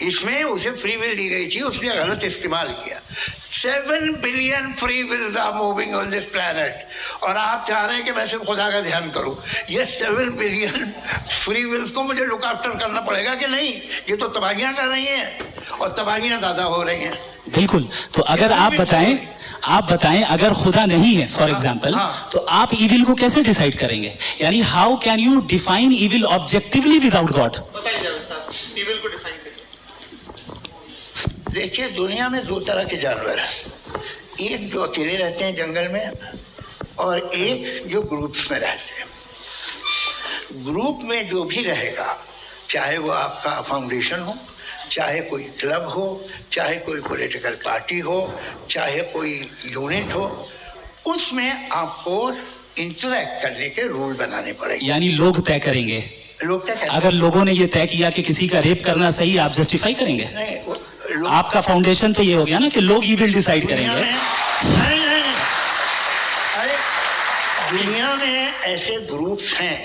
इसमें उसे फ्री विल दी गई थी, उसने गलत इस्तेमाल किया। 7 billion free wills are moving on this planet, और आप चाह रहे हैं कि मैं सिर्फ खुदा का ध्यान करूं। ये 7 बिलियन फ्री विल्स को मुझे लुक आफ्टर करना पड़ेगा कि नहीं? ये तो तबाहियां कर रही हैं और तबाहियां ज़्यादा हो रही हैं। बिल्कुल। तो अगर आप बताएं अगर खुदा नहीं है फॉर एग्जाम्पल, तो आप इविल को कैसे डिसाइड करेंगे? यानी how can you define evil objectively without God? Evil को डिफाइन करिए। देखिए, दुनिया में 2 तरह के जानवर हैं, एक जो अकेले रहते हैं जंगल में और एक जो ग्रुप्स में रहते हैं। ग्रुप में जो भी रहेगा, चाहे वो आपका फाउंडेशन हो, चाहे कोई क्लब हो, चाहे कोई पॉलिटिकल पार्टी हो, चाहे कोई यूनिट हो, उसमें आपको इंटरैक्ट करने के रूल बनाने पड़ेंगे। यानी लोग तय करेंगे। लोग तय करेंगे। अगर लोगों ने ये तय किया कि किसी का रेप करना सही, आप जस्टिफाई करेंगे? नहीं, आपका फाउंडेशन तो ये हो गया ना कि लोग ही विल डिसाइड करेंगे। नहीं, अरे दुनिया में ऐसे ग्रुप्स हैं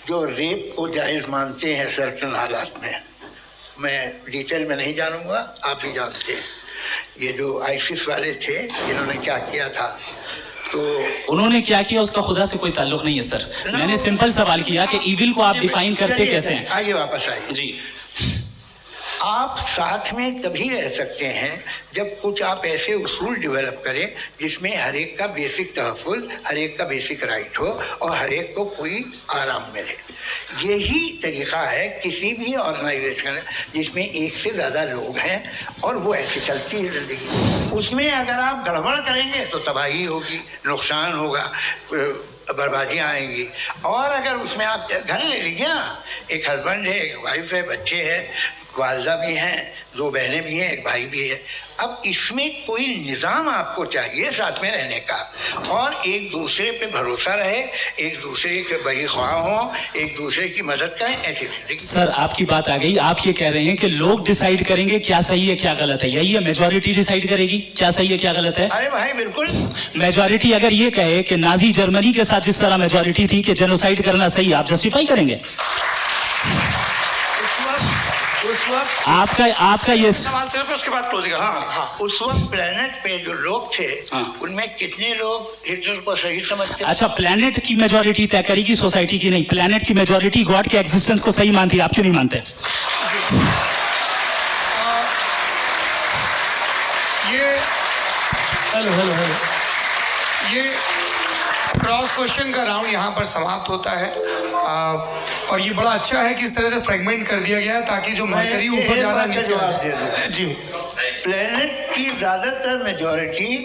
जो रेप को जायज मानते हैं सर्टेन हालात में। मैं डिटेल में नहीं जानूंगा, आप भी जानते हैं। ये जो आईसिस वाले थे, इन्होंने क्या किया था, तो उन्होंने क्या किया उसका खुदा से कोई ताल्लुक नहीं है सर। मैंने सिंपल सवाल किया कि इविल को आप डिफाइन करते कैसे हैं? आइए वापस आइए जी। आप साथ में तभी रह सकते हैं जब कुछ आप ऐसे उसूल डेवलप करें जिसमें हर एक का बेसिक तहफ़्फ़ुज़, हर एक का बेसिक राइट हो और हर एक को कोई आराम मिले। यही तरीक़ा है किसी भी ऑर्गेनाइजेशन जिसमें एक से ज़्यादा लोग हैं और वो ऐसे चलती है ज़िंदगी। उसमें अगर आप गड़बड़ करेंगे तो तबाही होगी, नुकसान होगा, बर्बादियाँ आएंगी। और अगर उसमें आप घर ले लीजिए ना, एक हस्बैंड है, एक वाइफ है, बच्चे हैं, वालदा भी हैं, 2 बहनें भी हैं, एक भाई भी है। अब इसमें कोई निज़ाम आपको चाहिए साथ में रहने का, और एक दूसरे पे भरोसा रहे, एक दूसरे के बहीख्वाह हों, एक दूसरे की मदद करें, ऐसी जिंदगी। सर आपकी बात आ गई। आप ये कह रहे हैं कि लोग डिसाइड करेंगे क्या सही है क्या गलत है, यही है? मेजॉरिटी डिसाइड करेगी क्या सही है क्या गलत है? अरे भाई बिल्कुल। मेजॉरिटी अगर ये कहे कि नाजी जर्मनी के साथ जिस तरह मेजॉरिटी थी कि जेनोसाइड करना सही, आप जस्टिफाई करेंगे? उस वक्त आपका ये सवाल तेरे पे, उसके बाद क्लोजिंग। हाँ, उस वक्त प्लेनेट पे जो लोग थे, हाँ। उनमें कितने लोग हिटलर को सही समझते? अच्छा, प्लेनेट की मेजॉरिटी तय करेगी, सोसाइटी की नहीं। प्लेनेट की मेजॉरिटी गॉड के एग्जिस्टेंस को सही मानती है, आप क्यों नहीं मानते? ये हेलो ये क्रॉस क्वेश्चन का राउंड यहाँ पर समाप्त होता है। और ये बड़ा अच्छा है कि इस तरह से फ्रेगमेंट कर दिया गया है ताकि जो मरकरी ऊपर जाना नीचे जवाब दे दूं। जी। प्लेनेट की ज़्यादातर मेजॉरिटी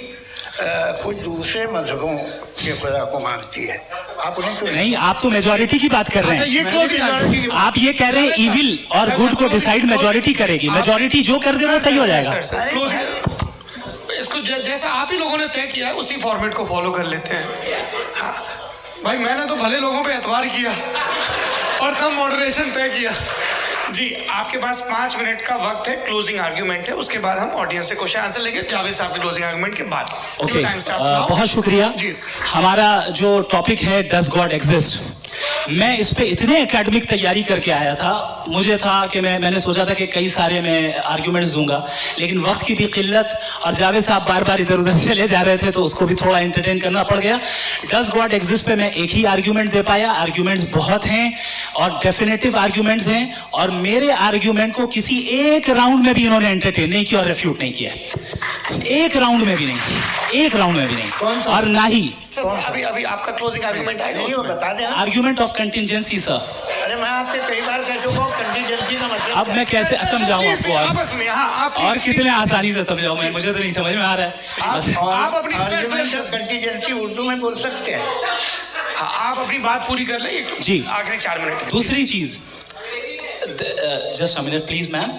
कुछ दूसरे मजहबों के खुदा को मानती है। आप उन्हें क्यों नहीं, आप तो मेजॉरिटी की बात कर रहे हैं। ये क्लोजिंग आप ये कह रहे हैं इविल और गुड को डिसाइड मेजॉरिटी करेगी, मेजॉरिटी जो कर दे वो सही हो जाएगा। इसको जैसा आप ही लोगों ने तय किया है उसी फॉर्मेट को फॉलो कर लेते हैं। हाँ भाई, मैंने तो भले लोगों पे एतबार किया और तब मॉडरेशन तय किया। जी, आपके पास 5 मिनट का वक्त है, क्लोजिंग आर्ग्यूमेंट है, उसके बाद हम ऑडियंस से क्वेश्चन आंसर लेंगे जावेद साहब के क्लोजिंग आर्ग्यूमेंट के बाद। ओके, बहुत शुक्रिया जी। हमारा जो टॉपिक है डज गॉड एग्जिस्ट, मैं इस पे इतने एकेडमिक तैयारी करके आया था। मुझे था कि मैंने सोचा था कि कई सारे मैं आर्ग्यूमेंट्स दूंगा, लेकिन वक्त की भी किल्लत और जावेद साहब बार बार इधर उधर चले जा रहे थे तो उसको भी थोड़ा एंटरटेन करना पड़ गया। डज गॉड एग्जिस्ट पे मैं एक ही आर्ग्यूमेंट दे पाया। आर्ग्यूमेंट्स बहुत हैं और डेफिनेटिव आर्ग्यूमेंट्स हैं, और मेरे आर्ग्यूमेंट को किसी एक राउंड में भी इन्होंने एंटरटेन नहीं किया और रेफ्यूट नहीं किया। एक राउंड में भी नहीं, एक राउंड में भी नहीं, और ना ही अभी आपका क्लोजिंग आर्गुमेंट आएगा, नहीं, वो बता देना। Argument of contingency sir. अरे मैं आपसे कई बार कह चुका हूँ, कंटिजेंसी कंटिजेंसी का मतलब अब मैं कैसे समझाऊं आपको आपस में, हाँ, आप और कितने आसानी से समझाऊं मैं, मुझे तो नहीं समझ में आ रहा है। आप अपनी कंटिजेंसी उर्दू में बोल सकते हैं। हाँ, आप अपनी बात पूरी कर लें जी। आखिरी 4 मिनट। दूसरी चीज, just a minute please ma'am,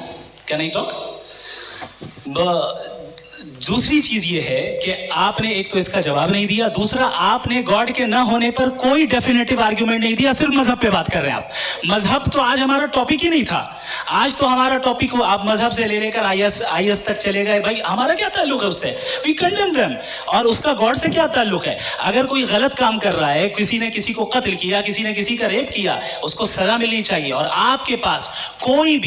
can I talk? दूसरी चीज ये है कि आपने एक तो इसका जवाब नहीं दिया, दूसरा आपने गॉड के ना होने पर कोई डेफिनेटिव आर्गुमेंट नहीं दिया, सिर्फ मजहब पे बात कर रहे हैं आप। मजहब तो आज हमारा टॉपिक ही नहीं था। आज तो हमारा टॉपिक हो, आप मजहब से ले लेकर आईएस तक चले गए। भाई हमारा क्या ताल्लुक है उससे? We condemn them. और उसका गॉड से क्या ताल्लुक है? अगर कोई गलत काम कर रहा है, किसी ने किसी को कत्ल किया, किसी ने किसी का रेप किया, उसको सजा मिलनी चाहिए। और आपके पास कोई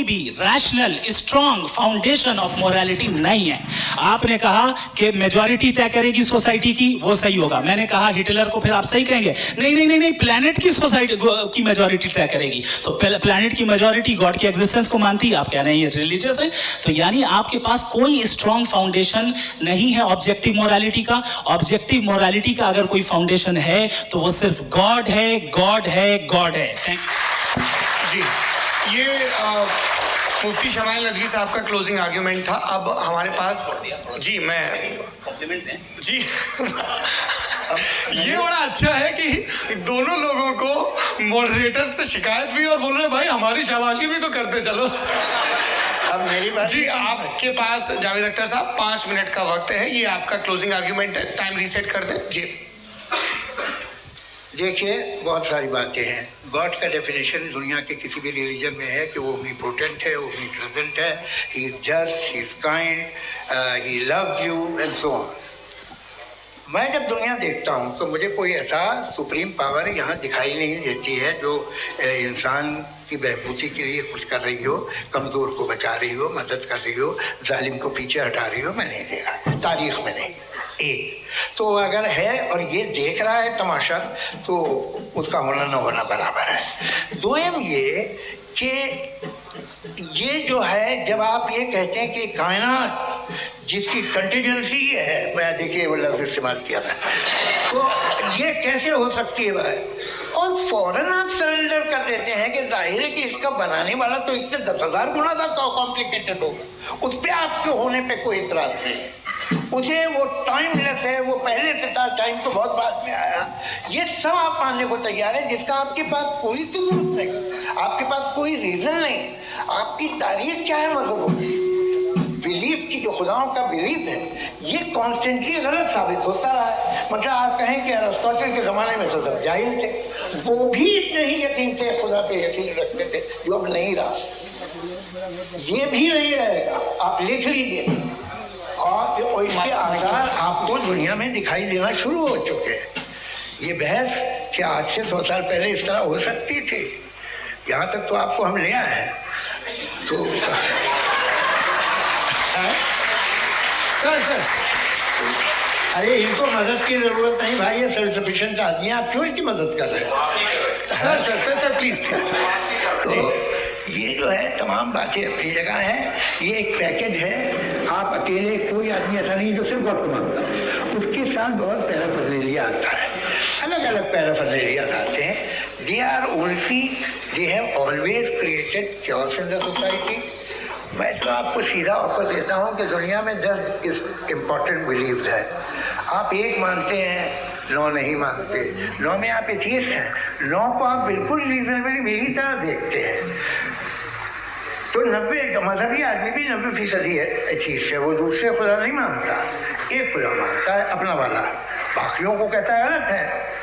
भी rational strong foundation of morality नहीं है। आपने कहा कि मेजॉरिटी तय करेगी सोसाइटी की, वो सही होगा। मैंने कहा हिटलर को फिर आप सही कहेंगे, नहीं, प्लैनेट की सोसाइटी की मेजॉरिटी तय करेगी। तो प्लैनेट की मेजॉरिटी गॉड की एग्जिस्टेंस को मानती है, आप कह रहे हैं ये रिलीजियस है। तो यानी आपके पास कोई स्ट्रॉन्ग फाउंडेशन नहीं है ऑब्जेक्टिव मोरालिटी का। ऑब्जेक्टिव मोरालिटी का अगर कोई फाउंडेशन है तो वो सिर्फ गॉड है, गॉड है, गॉड है। थैंक यू जी। ये मुफ्ती शमाइल नदवी साहब का क्लोजिंग आर्ग्यूमेंट था। अब हमारे पास जी, मैं कॉम्प्लीमेंट दें जी ये बड़ा अच्छा है कि दोनों लोगों को मॉडरेटर से शिकायत भी और बोल रहे भाई हमारी शाबाशी भी तो करते चलो। अब मेरी बात जी, आपके पास जावेद अख्तर साहब 5 मिनट का वक्त है, ये आपका क्लोजिंग आर्ग्यूमेंट है। टाइम रीसेट कर दें जी। देखिए, बहुत सारी बातें हैं। गॉड का डेफिनेशन दुनिया के किसी भी रिलीजन में है कि वो ओमनीपोटेंट है, ओमनीप्रेजेंट है, he is just, he is kind, he loves you and so on. मैं जब दुनिया देखता हूँ तो मुझे कोई ऐसा सुप्रीम पावर यहाँ दिखाई नहीं देती है जो इंसान की बहबूदी के लिए कुछ कर रही हो, कमज़ोर को बचा रही हो, मदद कर रही हो, जालिम को पीछे हटा रही हो। मैं नहीं देखा, तारीख में नहीं। एक तो अगर है और ये देख रहा है तमाशा, तो उसका होना न होना बराबर है। दोयम ये कि ये जो है, जब आप ये कहते हैं कि कायनात जिसकी कंटिजेंसी है, मैं देखिए वो लफ्ज़ इस्तेमाल किया मैं, तो ये कैसे हो सकती है भाई? और फौरन आप सरेंडर कर देते हैं कि जाहिर है कि इसका बनाने वाला तो इससे 10,000 गुना ज़्यादा कॉम्प्लिकेटेड होगा। उस पर आपके होने पे कोई इतराज़ नहीं है। उसे वो टाइमलेस है, वो पहले से था, टाइम तो बहुत बाद में आया। ये सब आप मानने को तैयार है जिसका आपके पास कोई सबूत नहीं, आपके पास कोई रीज़न नहीं। आपकी तारीख क्या है मज़हबों की? बिलीफ की, जो खुदाओं का बिलीफ है, ये कॉन्स्टेंटली गलत साबित होता रहा है। मतलब आप कहें कि अरिस्टोटल के ज़माने में तो सब जाहिल थे, वो भी इतने ही यकीन से खुदा पे यकीन रखते थे, जो अब नहीं रहा। ये भी नहीं रहेगा, आप लिख लीजिए। और इसके आसार आपको दुनिया में दिखाई देना शुरू हो चुके हैं। ये बहस क्या आज से 100 साल पहले इस तरह हो सकती थी? यहाँ तक तो आपको हम ले आए हैं। तो सर अरे इनको मदद की जरूरत नहीं भाई, ये सेल्फ सफिशिएंट आदमी है, आप क्यों इनकी मदद कर रहे हैं? Sir please. तो ये जो है तमाम बातें अपनी जगह हैं। ये एक पैकेज है। आप अकेले, कोई आदमी ऐसा नहीं जो सिर्फ वक्त मांगता, उसके साथ बहुत पैराफर्नेलिया आता है, अलग अलग पैराफर्नेलिया आते हैं। They have always created chaos in the society. मैं तो आपको सीधा ऑफर देता हूँ कि दुनिया में 10 इम्पोर्टेंट बिलीव्स हैं। आप एक मानते हैं, 9 नहीं मानते। 9 में आप एथियस्ट हैं, 9 को आप बिल्कुल रीजनेबली मेरी तरह देखते हैं। तो 90 मजहबी आदमी भी 90% एथियस्ट है। वो दूसरे खुदा नहीं मानता, एक खुदा मानता है, अपना वाला, बाकियों को कहता है गलत है।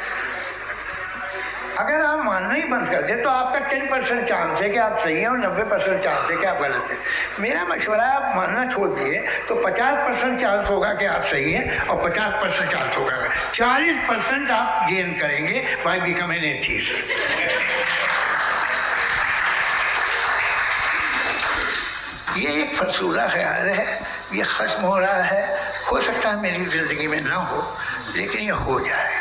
अगर आप मानना ही बंद कर दे तो आपका 10% चांस है कि आप सही हैं और 90% चांस है कि आप गलत हैं। मेरा मशवरा है आप मानना छोड़ दिए तो 50% चांस होगा कि आप सही हैं और 50% चांस होगा, 40% आप गेन करेंगे बाय बिकमिंग एन एथियस्ट। ये एक फरसूदा ख्याल है, ये ख़त्म हो रहा है। हो सकता है मेरी ज़िंदगी में ना हो, लेकिन ये हो जाएगा।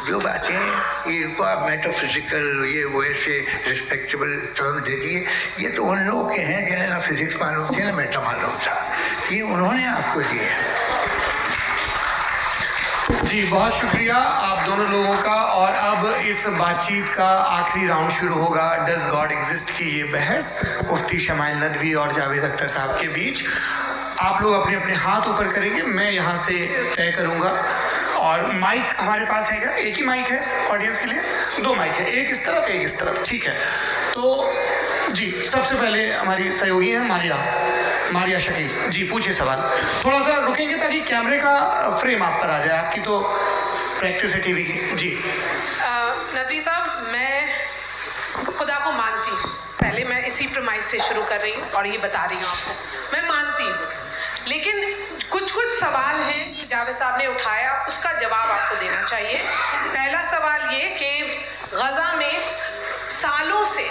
जो बातें इनको आप मेटाफिजिकल, ये वो ऐसे रिस्पेक्टेबल टर्म दे दिए, ये तो उन लोगों के हैं जिन्हें ना फिजिक्स मालूम थी ना मेटा मालूम था, ये उन्होंने आपको दिए। जी बहुत शुक्रिया आप दोनों लोगों का। और अब इस बातचीत का आखिरी राउंड शुरू होगा, डज गॉड एग्जिस्ट की ये बहस मुफ्ती शमाइल नदवी और जावेद अख्तर साहब के बीच। आप लोग अपने अपने हाथ ऊपर करेंगे, मैं यहाँ से तय करूँगा। और माइक हमारे पास है क्या? एक ही माइक है ऑडियंस के लिए? 2 माइक है, एक इस तरफ एक इस तरफ, ठीक है। तो जी सबसे पहले हमारी सहयोगी हैं मारिया शकील जी, पूछिए सवाल। थोड़ा सा रुकेंगे ताकि कैमरे का फ्रेम आप पर आ जाए, आपकी तो प्रैक्टिस है टीवी की। जी नदवी साहब, मैं खुदा को मानती हूँ, पहले मैं इसी प्रमाइस से शुरू कर रही हूँ और ये बता रही हूँ आपको, मैं मानती हूँ। लेकिन कुछ सवाल हैं जो जावेद साहब ने उठाया, उसका जवाब आपको देना चाहिए। पहला सवाल ये कि गज़ा में सालों से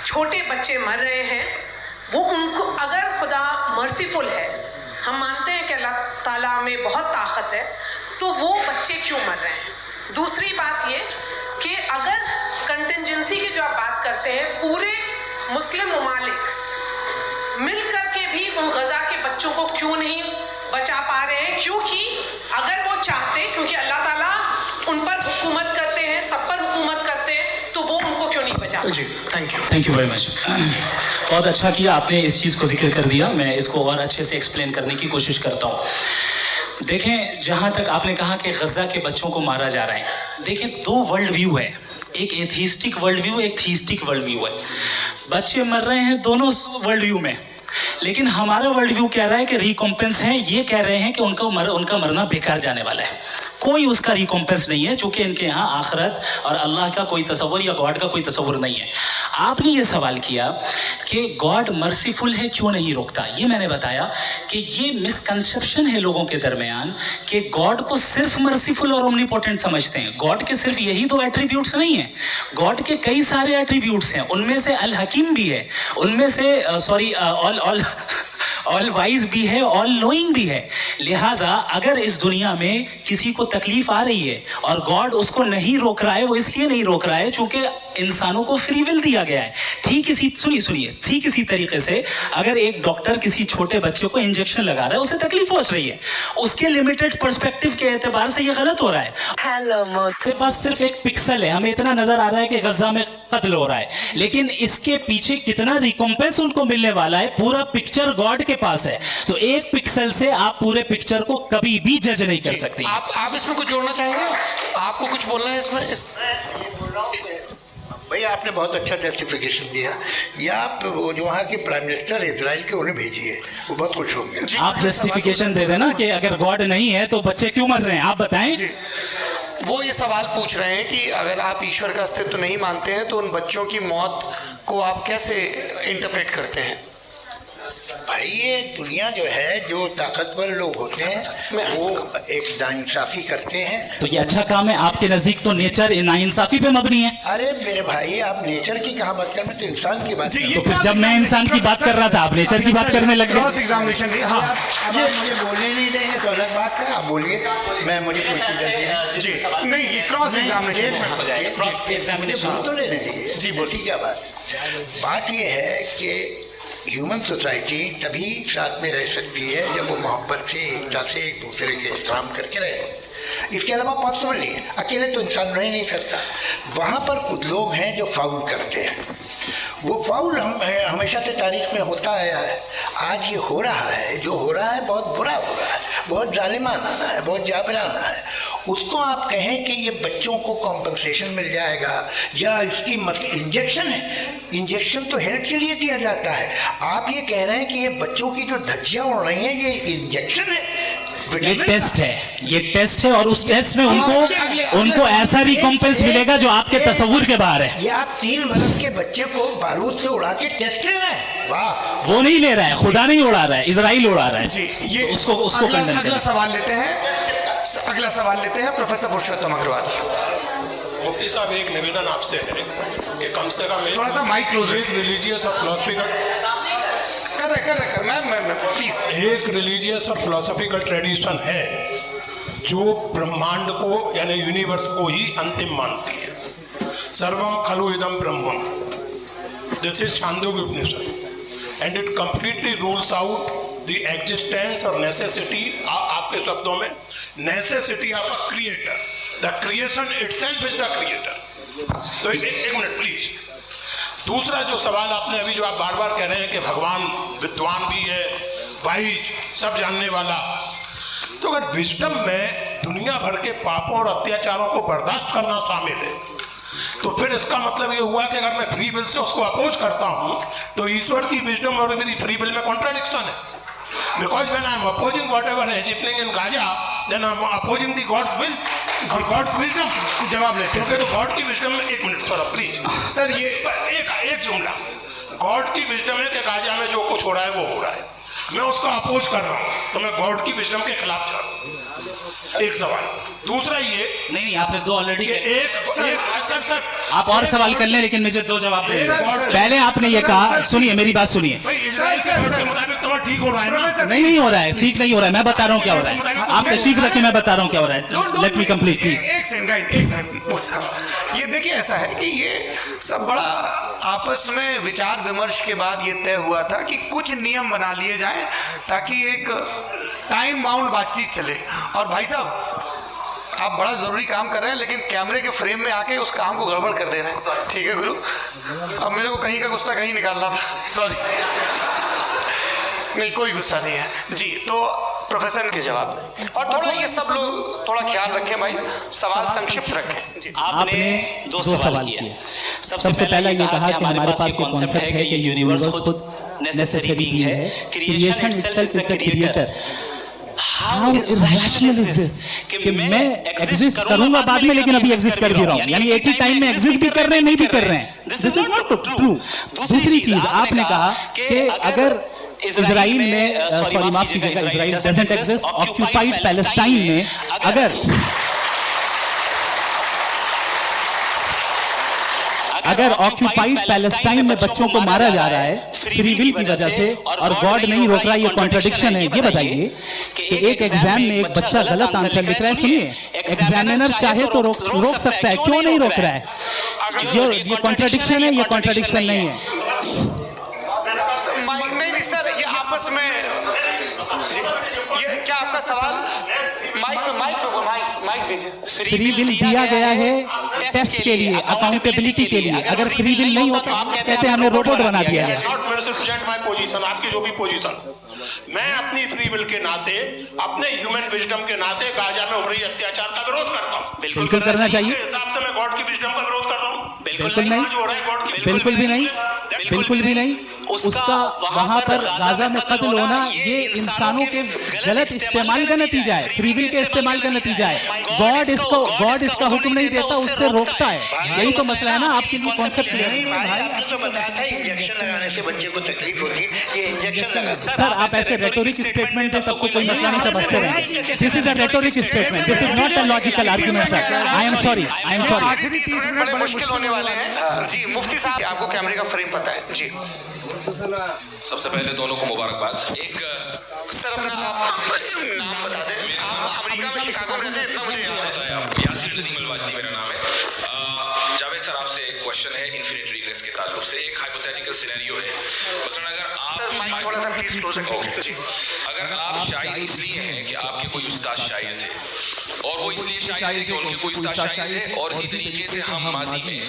छोटे बच्चे मर रहे हैं, वो उनको अगर खुदा मर्सीफुल है, हम मानते हैं कि अल्लाह ताला में बहुत ताकत है, तो वो बच्चे क्यों मर रहे हैं? दूसरी बात ये कि अगर कंटिजेंसी की जो आप बात करते हैं, पूरे मुस्लिम ममालिक मिल करके भी उन गज़ा के बच्चों को क्यों नहीं बचा पा रहे हैं? क्योंकि अगर वो चाहते, क्योंकि अल्लाह ताला उन पर हुकूमत करते हैं, सब पर हुकूमत करते हैं, तो वो उनको क्यों नहीं बचाते? जी थैंक यू वेरी मच। बहुत अच्छा किया आपने इस चीज़ को जिक्र कर दिया, मैं इसको और अच्छे से एक्सप्लेन करने की कोशिश करता हूँ। देखें, जहाँ तक आपने कहा कि गज़ा के बच्चों को मारा जा रहा है, देखें 2 वर्ल्ड व्यू है, एक एथीस्टिक वर्ल्ड व्यू, एक थीस्टिक वर्ल्ड व्यू है। बच्चे मर रहे हैं दोनों वर्ल्ड व्यू में, लेकिन हमारा वर्ल्ड व्यू कह रहा है कि रिकॉम्पेंस है, ये कह रहे हैं कि उनका मरना बेकार जाने वाला है, कोई उसका रिकॉम्पेंस नहीं है, चूंकि इनके यहाँ आखिरत और अल्लाह का कोई तसव्वुर या गॉड का कोई तसव्वुर नहीं है। आपने ये सवाल किया कि गॉड मर्सीफुल है, क्यों नहीं रोकता? ये मैंने बताया कि ये मिसकंसेप्शन है लोगों के दरमियान कि गॉड को सिर्फ मर्सीफुल और ओमनीपोटेंट समझते हैं। गॉड के सिर्फ यही 2 एट्रीब्यूट्स नहीं हैं, गॉड के कई सारे एट्रीब्यूट्स हैं, उनमें से अल हकीम भी है, उनमें से ऑल वाइज भी है, ऑल नोइंग भी है। लिहाजा अगर इस दुनिया में किसी को तकलीफ आ रही है और गॉड उसको नहीं रोक रहा है, वो इसलिए नहीं रोक रहा है चूंकि इंसानों को फ्री विल दिया गया है। ठीक इसी तरीके से अगर एक डॉक्टर किसी छोटे बच्चे को इंजेक्शन लगा रहा है, उसे तकलीफ पहुंच रही है, उसके लिमिटेड पर्सपेक्टिव के एतबार से ये गलत हो रहा है। हेलो, पास सिर्फ एक पिक्सल है, हमें इतना नजर आ रहा है कि गजा में कत्ल हो रहा है, लेकिन इसके पीछे कितना रिकॉम्पेंस उनको मिलने वाला है, पूरा पिक्चर गॉड के पास है। तो एक पिक्सल से आप पूरे पिक्चर को कभी भी जज नहीं कर सकते। आप इसमें कुछ जोड़ना चाहेंगे? आपको कुछ बोलना है इसमें? भैया आपने बहुत अच्छा जस्टिफिकेशन दिया। या आप वो जो वहाँ के प्राइम मिनिस्टर इजराइल के, उन्हें भेजिए, वो बहुत खुश होंगे। आप जस्टिफिकेशन दे देना कि अगर गॉड नहीं है तो बच्चे क्यों मर रहे हैं, आप बताएं। वो ये सवाल पूछ रहे हैं कि अगर आप ईश्वर का अस्तित्व नहीं मानते हैं तो उन बच्चों की मौत को आप कैसे इंटरप्रेट करते हैं? भाई ये दुनिया जो है, जो ताकतवर लोग होते हैं वो एक नाइंसाफी करते हैं। तो ये अच्छा काम है, आपके नजदीक तो नेचर नाइंसाफी पे मबनी है। अरे मेरे भाई, आप नेचर की कहाँ बात कर रहे हैं, तो इंसान की बात कर रहे हैं। तो फिर जब मैं इंसान की बात कर रहा था, आप नेचर की बात करने लग गए। एग्जामिनेशन दी, हाँ। अब आप मुझे बोलने नहीं देंगे तो अलग बात है, आप बोलिए, मैं मुझे नहीं, ये क्रॉस एग्जामिनेशन तो लेने दीजिए। जी बोलिए, क्या बात ये है कि ह्यूमन सोसाइटी तभी साथ में रह सकती है जब वो मोहब्बत से, एकता से, एक दूसरे के एहतराम करके रहे। इसके अलावा पॉसिबल नहीं है, अकेले तो इंसान रह नहीं सकता। वहाँ पर कुछ लोग हैं जो फाउल करते हैं, वो फाउल हमेशा से तारीख में होता आया है। आज ये हो रहा है, जो हो रहा है बहुत बुरा हो रहा है, बहुत जालिमाना है, बहुत जाबराना है। उसको आप कहें कि ये बच्चों को कॉम्पनसेशन मिल जाएगा या इसकी इंजेक्शन है, इंजेक्शन तो हेल्थ के लिए दिया जाता है। आप ये कह रहे हैं कि ये बच्चों की जो धज्जियाँ उड़ रही हैं ये इंजेक्शन है, ये टेस्ट है और उस टेस्ट में उनको ऐसा रिकॉम्पेंस मिलेगा जो आपके तसव्वुर के बाहर है। ये आप 3 बरस के बच्चे को बारूद से उड़ा के टेस्ट ले रहे हैं? वाह, वो नहीं ले रहा है, खुदा नहीं उड़ा रहा है, इजराइल उड़ा रहा है जी। ये तो उसको कंडेम करें। अगला सवाल लेते हैं प्रोफेसर पुरुषोत्तम अग्रवाल। मुफ्ती साहब, एक निवेदन आपसे है कि कम से कम थोड़ा सा माइक क्लोज, रिलीजियस और फिलोसफिकल मैं प्लीज। एक रिलीजियस और फिलोसफिकल ट्रेडिशन है जो ब्रह्मांड को यानी यूनिवर्स को ही अंतिम मानती है। सर्वम खलु इदम ब्रह्मम, this is Chandogya Upanishad and it completely rules out the existence और नेसेसिटी, आपके शब्दों में necessity of a creator, the creation itself is the creator. तो एक मिनट प्लीज। दूसरा जो सवाल आपने अभी, जो आप बार बार कह रहे हैं कि भगवान विद्वान भी है, वाइज, सब जानने वाला, तो अगर विजडम में दुनिया भर के पापों और अत्याचारों को बर्दाश्त करना शामिल है, तो फिर इसका मतलब ये हुआ कि अगर मैं फ्री विल से उसको अपोज करता हूं तो ईश्वर की विजडम और मेरी फ्री विल में कॉन्ट्राडिक्शन है। Because when I am opposing whatever is happening in Gaza, then I am opposing the God's will or God's wisdom। जवाब लेते हैं तो गॉड की विजडम में, एक मिनट सर प्लीज सर, ये एक जुमला, गॉड की विजडम है कि गाजा में जो कुछ हो रहा है वो हो रहा है, मैं उसका अपोज कर रहा हूं, तो मैं गॉड की विजडम के खिलाफ जा रहा हूं। एक सवाल। दूसरा ये, नहीं आपने दो ऑलरेडी, सर आप और सवाल कर लें, लेकिन मुझे दो जवाब दे। पहले आपने ये कहा, सुनिए मेरी बात सुनिए। इजराइल के वर्ड के मुताबिक तुम्हारा ठीक हो रहा है ना? नहीं हो रहा है, सीख नहीं हो रहा है, मैं बता रहा हूँ क्या हो रहा है। आप तशरीफ रखिए, मैं बता रहा हूँ क्या हो रहा है। Let me complete please. एक सेकंड, ये देखिए ऐसा है कि ये सब बड़ा आपस में विचार विमर्श के बाद ये तय हुआ था कि कुछ नियम बना लिए जाएं ताकि एक टाइम बाउंड बातचीत चले। और भाई साहब, आप बड़ा जरूरी काम कर रहे हैं, लेकिन कैमरे के फ्रेम में आके उस काम को गड़बड़ कर दे रहे हैं। ठीक है गुरु, अब मेरे को कहीं का गुस्सा कहीं निकालना था, सॉरी। नहीं, कोई गुस्सा नहीं है जी। तो प्रोफेसर के जवाब दें, और थोड़ा ये सब लोग थोड़ा ख्याल रखें भाई, सवाल संक्षिप्त रखें जी। आपने दो सवाल किए। सबसे पहला ये कहा कि हमारे पास ये कॉन्सेप्ट है कि यूनिवर्स खुद नेसेसरी बीइंग है, creation itself is the creator. How irrational is this कि मैं एग्जिस्ट करूंगा बाद में, लेकिन अभी एग्जिस्ट कर भी रहा हूं, यानी एक ही टाइम में एग्जिस्ट भी कर रहे हैं, नहीं भी कर रहे हैं। This is not true. दूसरी चीज आपने कहा कि अगर इजराइल में, सॉरी माफ कीजिएगा, Israel doesn't exist, occupied Palestine में अगर ऑक्यूपाइड पैलेस्टाइन में बच्चों को मारा जा रहा है फ्री विल की वजह से और गॉड नहीं रोक रहा, ये कॉन्ट्रडिक्शन है। ये बताइए कि एक एग्जाम में एक बच्चा गलत आंसर लिख रहा है, सुनिए, एग्जामिनर चाहे तो रोक सकता है, क्यों नहीं रोक रहा है? ये कॉन्ट्रडिक्शन है, ये कॉन्ट्रडिक्शन नहीं है। नहीं सर, ये आपस में, ये क्या आपका सवाल? माइक दीजिए। फ्री विल दिया गया है टेस्ट के लिए, अकाउंटेबिलिटी के लिए। अगर फ्री विल नहीं होता, कहते हैं हमें रोबोट बना दिया गया। आपकी जो भी पोजीशन, मैं अपनी फ्री विल के नाते, अपने ह्यूमन विजडम के नाते गाजा में हो रही अत्याचार का विरोध करता हूँ। बिल्कुल करना चाहिए। हिसाब से मैं गॉड की विजडम का विरोध कर रहा हूँ। बिल्कुल नहीं, बिल्कुल भी नहीं, बिल्कुल भी नहीं। उसका वहां पर गाजा में कत्ल होना ये इंसानों के गलत इस्तेमाल का नतीजा है, फ्री विल के इस्तेमाल का नतीजा है। गॉड इसका हुक्म नहीं देता, उससे रोकता है। यही तो मसला है ना, आपके लिए कॉन्सेप्ट क्लियर है। भाई आपने तो बताया था इंजेक्शन लगाने से बच्चे को तकलीफ होती है, ये इंजेक्शन लगा। सर आप ऐसे रेटोरिक स्टेटमेंट है तब तो कोई मसला नहीं समझते रहे। This is a rhetoric statement, this is not a logical argument sir. I am sorry. आखिरी 30 मिनट बड़े मुश्किल होने वाले हैं जी। मुफ्ती साहब, आपको कैमरे का फ्रेम पता है जी? सबसे पहले दोनों को मुबारकबाद। एक सर अपना नाम बता दें। आप अमेरिका में शिकागो में रहते हैं, इतना मुझे याद है। यासीर सलीम अल-वाजदी मेरा नाम है। जावेद सर, आपसे एक क्वेश्चन है इन्फिनिट रिग्रेस के ताल्लुक से। एक हाइपोथेटिकल सिनेरियो है, मसलन अगर आप सर माइक थोड़ा सा प्लीज क्लोज रखिए जी। अगर आप शायर इसलिए हैं कि आपके कोई उस्ताद शायर थे, और वो इसलिए शायर थे कि उनके कोई उस्ताद शायर थे, और इसी तरीके से हम माजी में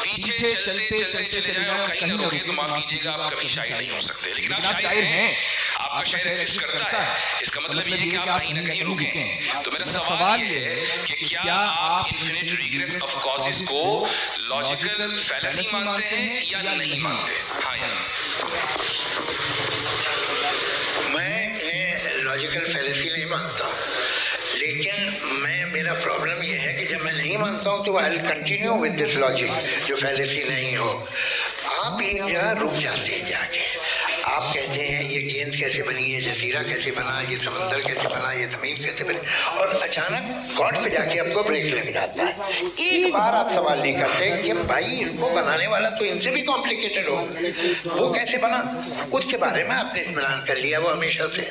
पीछे चलते चलते चले जाएं और कहीं ना रुके, तो माफ कीजिएगा आप कभी शायर नहीं हो सकते। लेकिन आप शायर हैं, आपका शायर एग्जिस्ट करता है, इसका मतलब ये है कि आप कहीं ना कहीं रुके हैं। तो मेरा सवाल ये है कि क्या आप इन्फिनिट रिग्रेस ऑफ कॉजेस को लॉजिकल फैलेसी मानते हैं या नहीं मानते? हाँ या मैं लॉजिकल फैलेसी नहीं मानता हूँ, लेकिन मेरा प्रॉब्लम ये है कि जब मैं नहीं मानता हूँ तो I will continue with this logic जो फैलेसी नहीं हो। आप एक जगह रुक जाते हैं जाके, आप कहते हैं ये गेंद कैसे बनी, ये जजीरा कैसे बना, ये समंदर कैसे बना, ये ज़मीन कैसे बनी, और अचानक गॉड पे जाके आपको ब्रेक लग जाता है। एक बार आप सवाल नहीं करते कि भाई इनको बनाने वाला तो इनसे भी कॉम्प्लिकेटेड हो, वो कैसे बना, उसके बारे में आपने इत्मीनान कर लिया वो हमेशा से।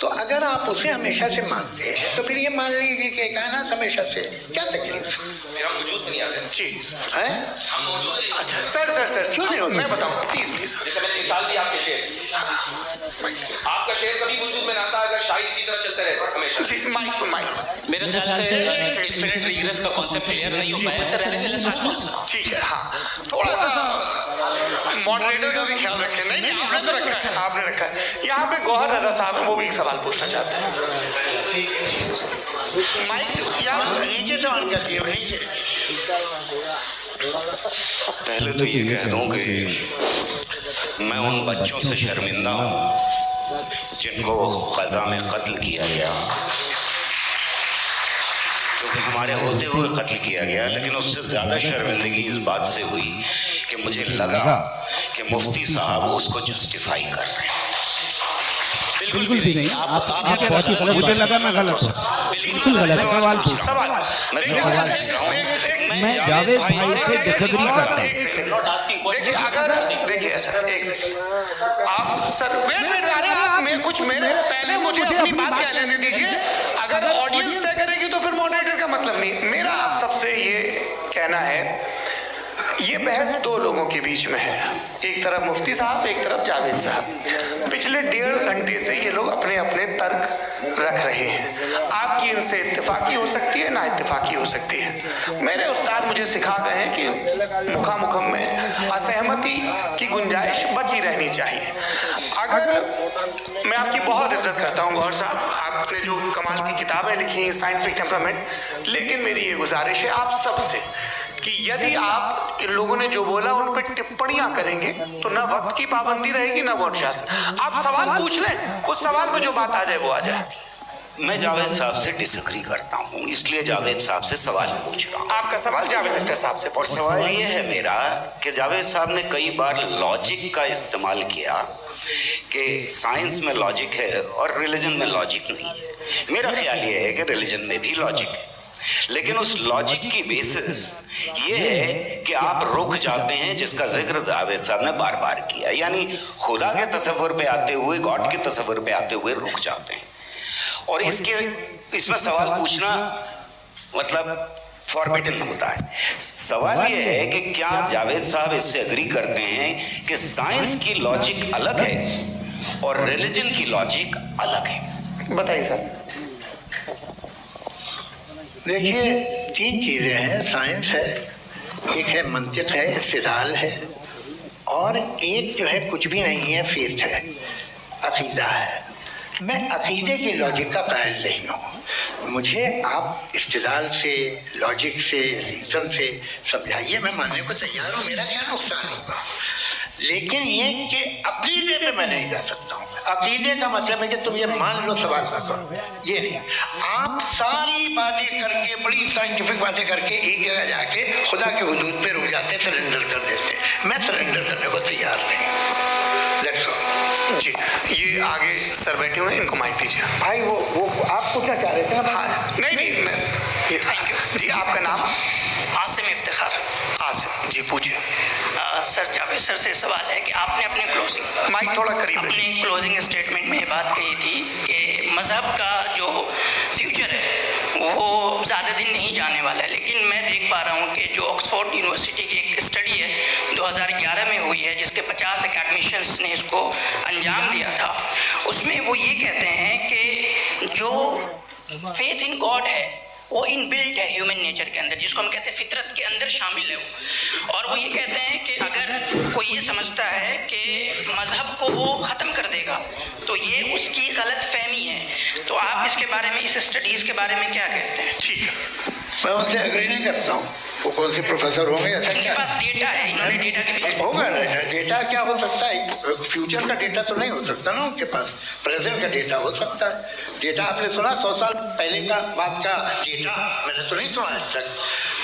तो अगर आप उसे हमेशा से मानते हैं तो फिर ये मान लीजिए कि कायनात हमेशा से, क्या तकलीफ? हम वजूद नहीं आते जी है? हम मौजूद नहीं। अच्छा सर क्यों नहीं होता? मैं बताऊँ प्लीज। जैसे मैंने मिसाल दी आपके शेर, आप आपका शेर कभी वजूद में ना आता अगर शायर इसी तरह चलते रहे हमेशा। जी माइक मेरे ख्याल से इन्फिनिट रिग्रेस का कॉन्सेप्ट क्लियर नहीं हो पाया। सर रहने दें, ठीक है। हाँ, थोड़ा सा मॉडरेटर का भी ख्याल रखें। नहीं आपने तो रखा है, आपने रखा है। यहाँ पे गौहर रजा साहब है, वो भी एक सवाल पूछना चाहते हैं। माइक यहाँ नीचे सवाल कर दिए नीचे। पहले तो ये कह दूं कि मैं उन बच्चों से शर्मिंदा हूं जिनको क़ज़ा में कत्ल किया गया, क्योंकि हमारे होते हुए कत्ल किया गया। लेकिन उससे ज़्यादा शर्मिंदगी इस बात से हुई कि मुझे लगा कि मुफ्ती साहब उसको जस्टिफाई कर रहे हैं। बिल्कुल भी नहीं। आप बहुत ही गलत, मुझे लगा मैं गलत हूँ, बिल्कुल गलत सवाल पूछा। मैं जावेद भाई से डिसएग्री करता हूँ। देखिए अगर देखिए सर एक सेकंड आप सर वेट अरे आप मैं कुछ मेरे पहले मुझे अपनी बात कह लेने दीजिए। अगर ऑडियंस तय करेगी तो फिर मॉडरेटर का मतलब नहीं। मेरा आप सबसे ये कहना है, ये बहस दो लोगों के बीच में है, एक तरफ मुफ्ती साहब, एक तरफ जावेद साहब। पिछले 1.5 घंटे से ये लोग अपने अपने तर्क रख रहे हैं। आपकी इनसे इत्तेफाकी हो सकती है, ना इत्तेफाकी हो सकती है। मेरे उस्ताद मुझे सिखा गए हैं कि मुखामुखम में असहमति की गुंजाइश बची रहनी चाहिए। अगर मैं आपकी बहुत इज्जत करता हूँ गौहर साहब, आपने जो कमाल की किताबें लिखी साइंटिफिक टेम्परामेंट, लेकिन मेरी ये गुजारिश है आप सबसे कि यदि आप इन लोगों ने जो बोला उन पर टिप्पणियां करेंगे तो ना वक्त की पाबंदी रहेगी ना वोट शासन। आप सवाल पूछ लें, उस सवाल में जो बात आ जाए वो आ जाए। मैं जावेद साहब से डिसएग्री करता हूँ, इसलिए जावेद साहब से सवाल पूछ रहा हूँ। आपका सवाल जावेद अख्तर साहब से। और सवाल ये है मेरा कि जावेद साहब ने कई बार लॉजिक का इस्तेमाल किया कि साइंस में लॉजिक है और रिलीजन में लॉजिक नहीं है। मेरा ख्याल ये है कि रिलीजन में भी लॉजिक है, लेकिन उस लॉजिक की बेसिस ये है कि आप रुक जाते हैं, जिसका जिक्र जावेद साहब ने बार बार किया, यानी खुदा के तसव्वुर पे आते हुए, गॉड के तसव्वुर पे आते हुए रुक जाते हैं। और इसमें सवाल पूछना मतलब फॉरबिडन होता है। सवाल ये है कि क्या जावेद साहब इससे एग्री करते हैं कि साइंस की लॉजिक अलग है और रिलीजन की लॉजिक अलग है? बताइए सर। देखिए 3 चीज़ें हैं, साइंस है, एक है मंतिक है, इस्तिदलाल है, और एक जो है कुछ भी नहीं है, फेथ है, अकीदा है। मैं अकीदे की लॉजिक का कायल नहीं हूँ। मुझे आप इस्तिदलाल से, लॉजिक से, रीज़न से समझाइए, मैं मानने को तैयार हूँ, मेरा क्या नुकसान होगा। लेकिन ये कि अकीदे पे मैं नहीं जा सकता हूँ। अकीदे का मतलब है कि तुम ये मान लो, सवाल ना करो, ये नहीं। आप सारी बातें करके, बड़ी साइंटिफिक बातें करके एक जगह जाके खुदा के हुदूद पे रुक जाते, सरेंडर कर देते। मैं सरेंडर करने को तैयार नहीं। That's all। जी ये आगे सर बैठे हुए हैं, इनको माइक दीजिए। भाई वो आप पूछना चाह रहे थे ना? हाँ नहीं मैं थैंक यू जी। आपका नाम? आसिम इफ्तिखार। आसिम जी पूछिए। सर जावेद सर से सवाल है कि आपने अपने क्लोजिंग माइक थोड़ा करीब अपने क्लोजिंग स्टेटमेंट में ये बात कही थी कि मज़हब का जो फ्यूचर है वो ज़्यादा दिन नहीं जाने वाला है। लेकिन मैं देख पा रहा हूँ कि जो ऑक्सफोर्ड यूनिवर्सिटी की एक स्टडी है 2011 में हुई है, जिसके 50 एकेडमिशियंस ने इसको अंजाम दिया था, उसमें वो ये कहते हैं कि जो फेथ इन गॉड है वो इनबिल्ट है ह्यूमन नेचर के अंदर, जिसको हम कहते हैं फितरत के अंदर शामिल है वो। और वो ये कहते हैं कि अगर कोई ये समझता है कि मज़हब को वो ख़त्म कर देगा तो ये उसकी गलत फहमी है। तो आप इसके बारे में, इस स्टडीज़ के बारे में क्या कहते हैं? ठीक है, मैं उनसे एग्री नहीं करता हूँ। वो कौन से प्रोफेसर होंगे? इनके पास डेटा है, इन्होंने डेटा के बीच होगा। डेटा क्या हो सकता है? फ्यूचर का डेटा तो नहीं हो सकता ना उनके पास, प्रेजेंट का डेटा हो सकता है। डेटा आपने सुना 100 साल पहले का बात का डेटा? मैंने तो नहीं सुना आज तक।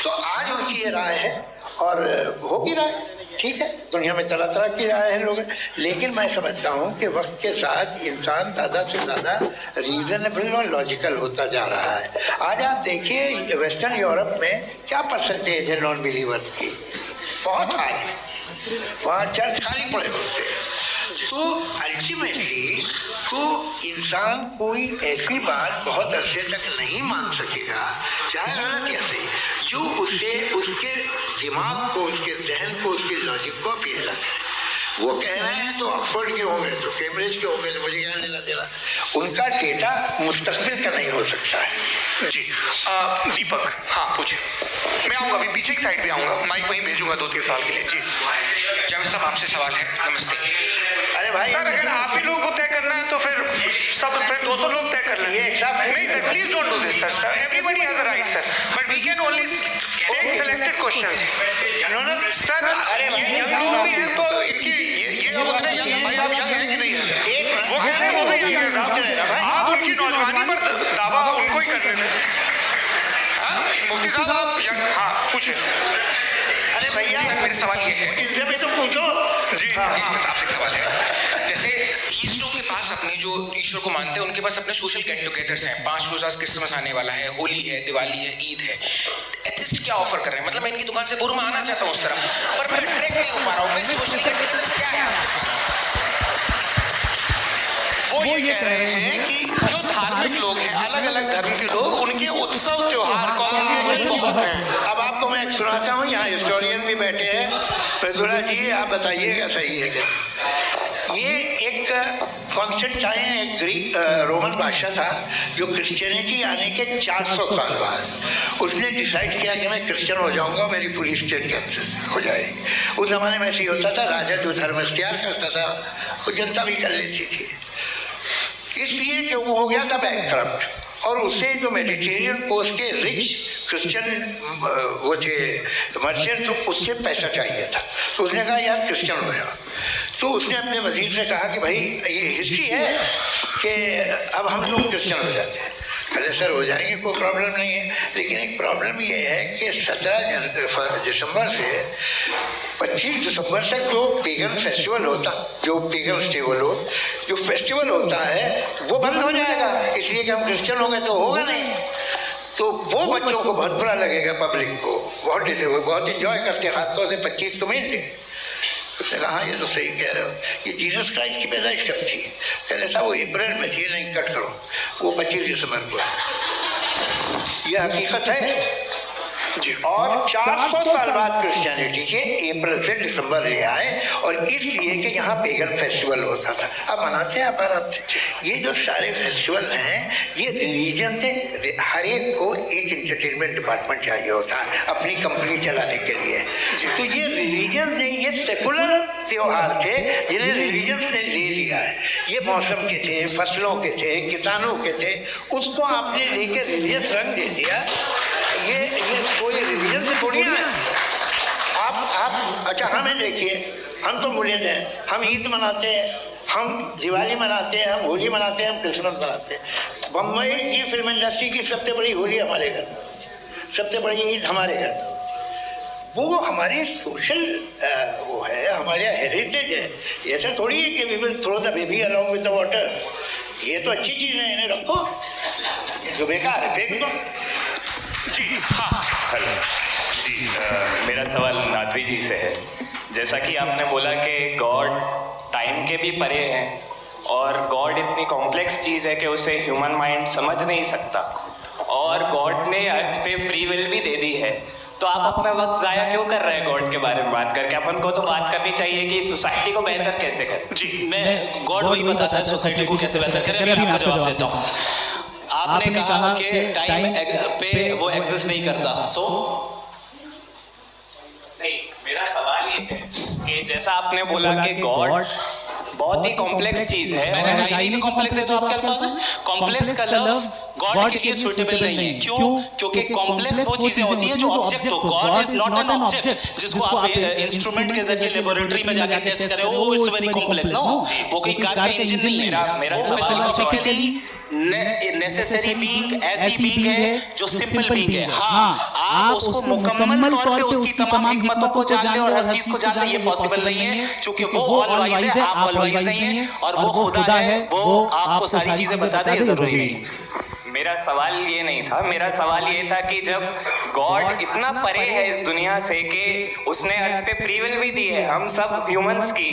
तो आज उनकी ये राय है और हो भी रहा है, ठीक है। दुनिया में तरह तरह की राय है लोग, लेकिन मैं समझता हूँ कि वक्त के साथ इंसान ज़्यादा से ज़्यादा रीजनेबल और लॉजिकल होता जा रहा है। आज आप देखिए वेस्टर्न यूरोप में क्या परसेंटेज है नॉन बिलीवर्स की, बहुत हाई है। वहाँ चर्च खाली पड़े होते हैं। तो अल्टीमेटली तो इंसान कोई ऐसी बात बहुत अरसे तक नहीं मान सकेगा, चाहे गलत या सही, जो उसे, उसके दिमाग को, उसके जहन को, उसके लॉजिक को अपील न करे। वो कह रहे हैं तो ऑक्सफोर्ड के होंगे, तो कैम्ब्रिज के होंगे, तो मुझे क्या लेना देना। उनका डेटा मुस्तकबिल का नहीं हो सकता है। जी दीपक, हाँ पूछिए। मैं आऊँगा अभी पीछे की साइड पे आऊँगा, माइक वहीं भेजूंगा 2-3 साल के लिए। जी जावेद साहब आपसे सवाल है। नमस्ते। अरे भाई सर अगर आप ही लोगों को तय करना है तो फिर 200 लोग तय कर लेंगे। नहीं sir, please don't do this sir. Everybody has a right sir, but we can only take selected questions. Sir अरे यंग लोग भी हैं तो इनकी ये भाई आप यंग हैं कि नहीं है? वो कह रहे हैं वो भी यंग है साहब, आप उनकी नौजवानी पर दावा उनको ही करते थे। मुफ्ती साहब आप यंग, हाँ पूछे। अरे भैया मेरा सवाल ये है, इनसे भी तो पूछो। जी आपसे एक सवाल है। जैसे ईस्टों के पास अपने जो ईश्वर को मानते हैं उनके पास अपने सोशल गेट टुगेदर्स हैं, 5 रोजा क्रिसमस आने वाला है, होली है, दिवाली है, ईद है। एथिस्ट क्या ऑफर कर रहे हैं? मतलब मैं इनकी दुकान से बुरमा आना चाहता हूँ उस तरफ, पर मैं अट्रैक्ट नहीं हो पा रहा हूँ। सोशल गेट टुगेदर्स क्या है? वो ये कह रहे हैं कि जो धार्मिक लोग हैं, अलग अलग धर्म के लोग, उनके उत्सव त्योहार कॉम्बिनेशन बहुत हैं। अब आपको मैं एक सुनाता हूँ, यहाँ हिस्टोरियन भी बैठे हैं। प्रदुला जी आप बताइएगा सही है क्या? ये एक कॉन्स्टेंटाइन, एक ग्रीक रोमन बादशाह था जो क्रिश्चियनिटी आने के 400 साल बाद उसने डिसाइड किया कि मैं क्रिश्चियन हो जाऊंगा, मेरी पूरी स्टेट कैंसिल हो जाएगी। उस जमाने में ऐसे ही होता था, राजा जो धर्म इख्तियार करता था वो जनता भी कर लेती थी, इसलिए कि वो हो गया था बैंकक्रप्ट। और उसे जो मेडिटेरियन कोस्ट के रिच क्रिश्चियन वो थे मर्चेंट, तो उससे पैसा चाहिए था। तो उसने कहा यार क्रिश्चियन हो जाओ। तो उसने अपने वजीर से कहा कि भाई ये हिस्ट्री है कि अब हम लोग क्रिश्चियन हो जाते हैं। अरे सर हो जाएंगे, कोई प्रॉब्लम नहीं है, लेकिन एक प्रॉब्लम ये है कि 17 दिसंबर से 25 दिसंबर तक जो पेगन फेस्टिवल होता, जो पेगन थे वो लोग, जो फेस्टिवल होता है वो बंद हो जाएगा, इसलिए कि हम क्रिश्चियन हो गए तो होगा नहीं। तो वो बच्चों को बहुत बुरा लगेगा, पब्लिक को बहुत इंजॉय करते हैं, खासतौर से 25 को मेन डे। उसने कहा हाँ ये तो सही कह रहे हो, ये जीसस क्राइस्ट की पैदाइश कब थी? कहते साहब वो अप्रैल में थी। नहीं कट करो, वो 25 दिसंबर को है। ये हकीकत है जी। और 400 साल बाद क्रिश्चियनिटी के अप्रैल से दिसंबर ले आए, और इसलिए कि यहाँ पेगन फेस्टिवल होता था। अब मनाते हैं आप ये जो सारे फेस्टिवल हैं ये रिलीजन से, हर एक को एक इंटरटेनमेंट डिपार्टमेंट चाहिए होता है अपनी कंपनी चलाने के लिए। तो ये रिलीजन ने, ये सेकुलर त्योहार थे जिन्हें रिलीजन ने ले लिया है। ये मौसम के थे, फसलों के थे, किसानों के थे, उसको आपने लेके रिलीजियस रंग दे दिया। ये कोई रिलीजन से थोड़ी ना है। आप अच्छा हमें देखिए, हम तो मुल्क हैं, हम ईद मनाते हैं, हम दिवाली मनाते हैं, हम होली मनाते हैं, हम क्रिसमस मनाते हैं। बम्बई की फिल्म इंडस्ट्री की सबसे बड़ी होली हमारे घर में, सबसे बड़ी ईद हमारे घर में। वो हमारे सोशल वो है, हमारे हेरिटेज है। ऐसा थोड़ी है कि we will throw the baby along with the water. ये तो अच्छी चीज़ है, इन्हें रखो, जो बेकार है फेंक दो। जी हाँ हेलो जी, मेरा सवाल नादवी जी से है। जैसा कि आपने बोला कि गॉड टाइम के भी परे है और गॉड इतनी कॉम्प्लेक्स चीज़ है कि उसे ह्यूमन माइंड समझ नहीं सकता, और गॉड ने अर्थ पे फ्री विल भी दे दी है, तो आप अपना वक्त ज़ाया क्यों कर रहे हैं गॉड के बारे में बात करके? अपन को तो बात करनी चाहिए कि सोसाइटी को बेहतर कैसे करें। जी मैं गॉड वही बताता है सोसाइटी को कैसे बेहतर करें। अभी आपको जवाब देता हूँ। आपने कहा कि टाइम पे वो एग्जिस्ट नहीं करता, सो नहीं, मेरा सवाल ये है कि जैसा आपने बोला कि गॉड बहुत ही कॉम्प्लेक्स चीज है। मैंने कहा ही नहीं कॉम्प्लेक्स है, तो आपके अल्फाज हैं। कॉम्प्लेक्स का लफ्ज गॉड के लिए सूटेबल नहीं है। क्यों? क्योंकि कॉम्प्लेक्स वो चीजें होती हैं जो ऑब्जेक्ट हो। God is not an object जिसको आप इंस्ट्रूमेंट के जरिए लेबोरेटरी में जाकर टेस्ट करें, वो इट्स वेरी कॉम्प्लेक्स। नो, वो कोई कार का इंजन नहीं है। मेरा फिलोसॉफिकली नेसेसरी बीइंग ऐसी बीइंग है जो सिंपल बीइंग है। हाँ, आप उसको मुकम्मल तौर पे उसकी तमाम हिकमतों को जान ले और हर चीज को जान ले, ये पॉसिबल नहीं है, क्योंकि वो ऑल वाइज है, आप ऑल वाइज नहीं है, और वो खुदा है, वो आपको सारी चीजें बता दे, ये जरूरी नहीं। मेरा सवाल ये नहीं था, मेरा सवाल ये था कि जब गॉड इतना परे है इस दुनिया से कि उसने अर्थ पे फ्री विल भी दी है। हम सब ह्यूमंस की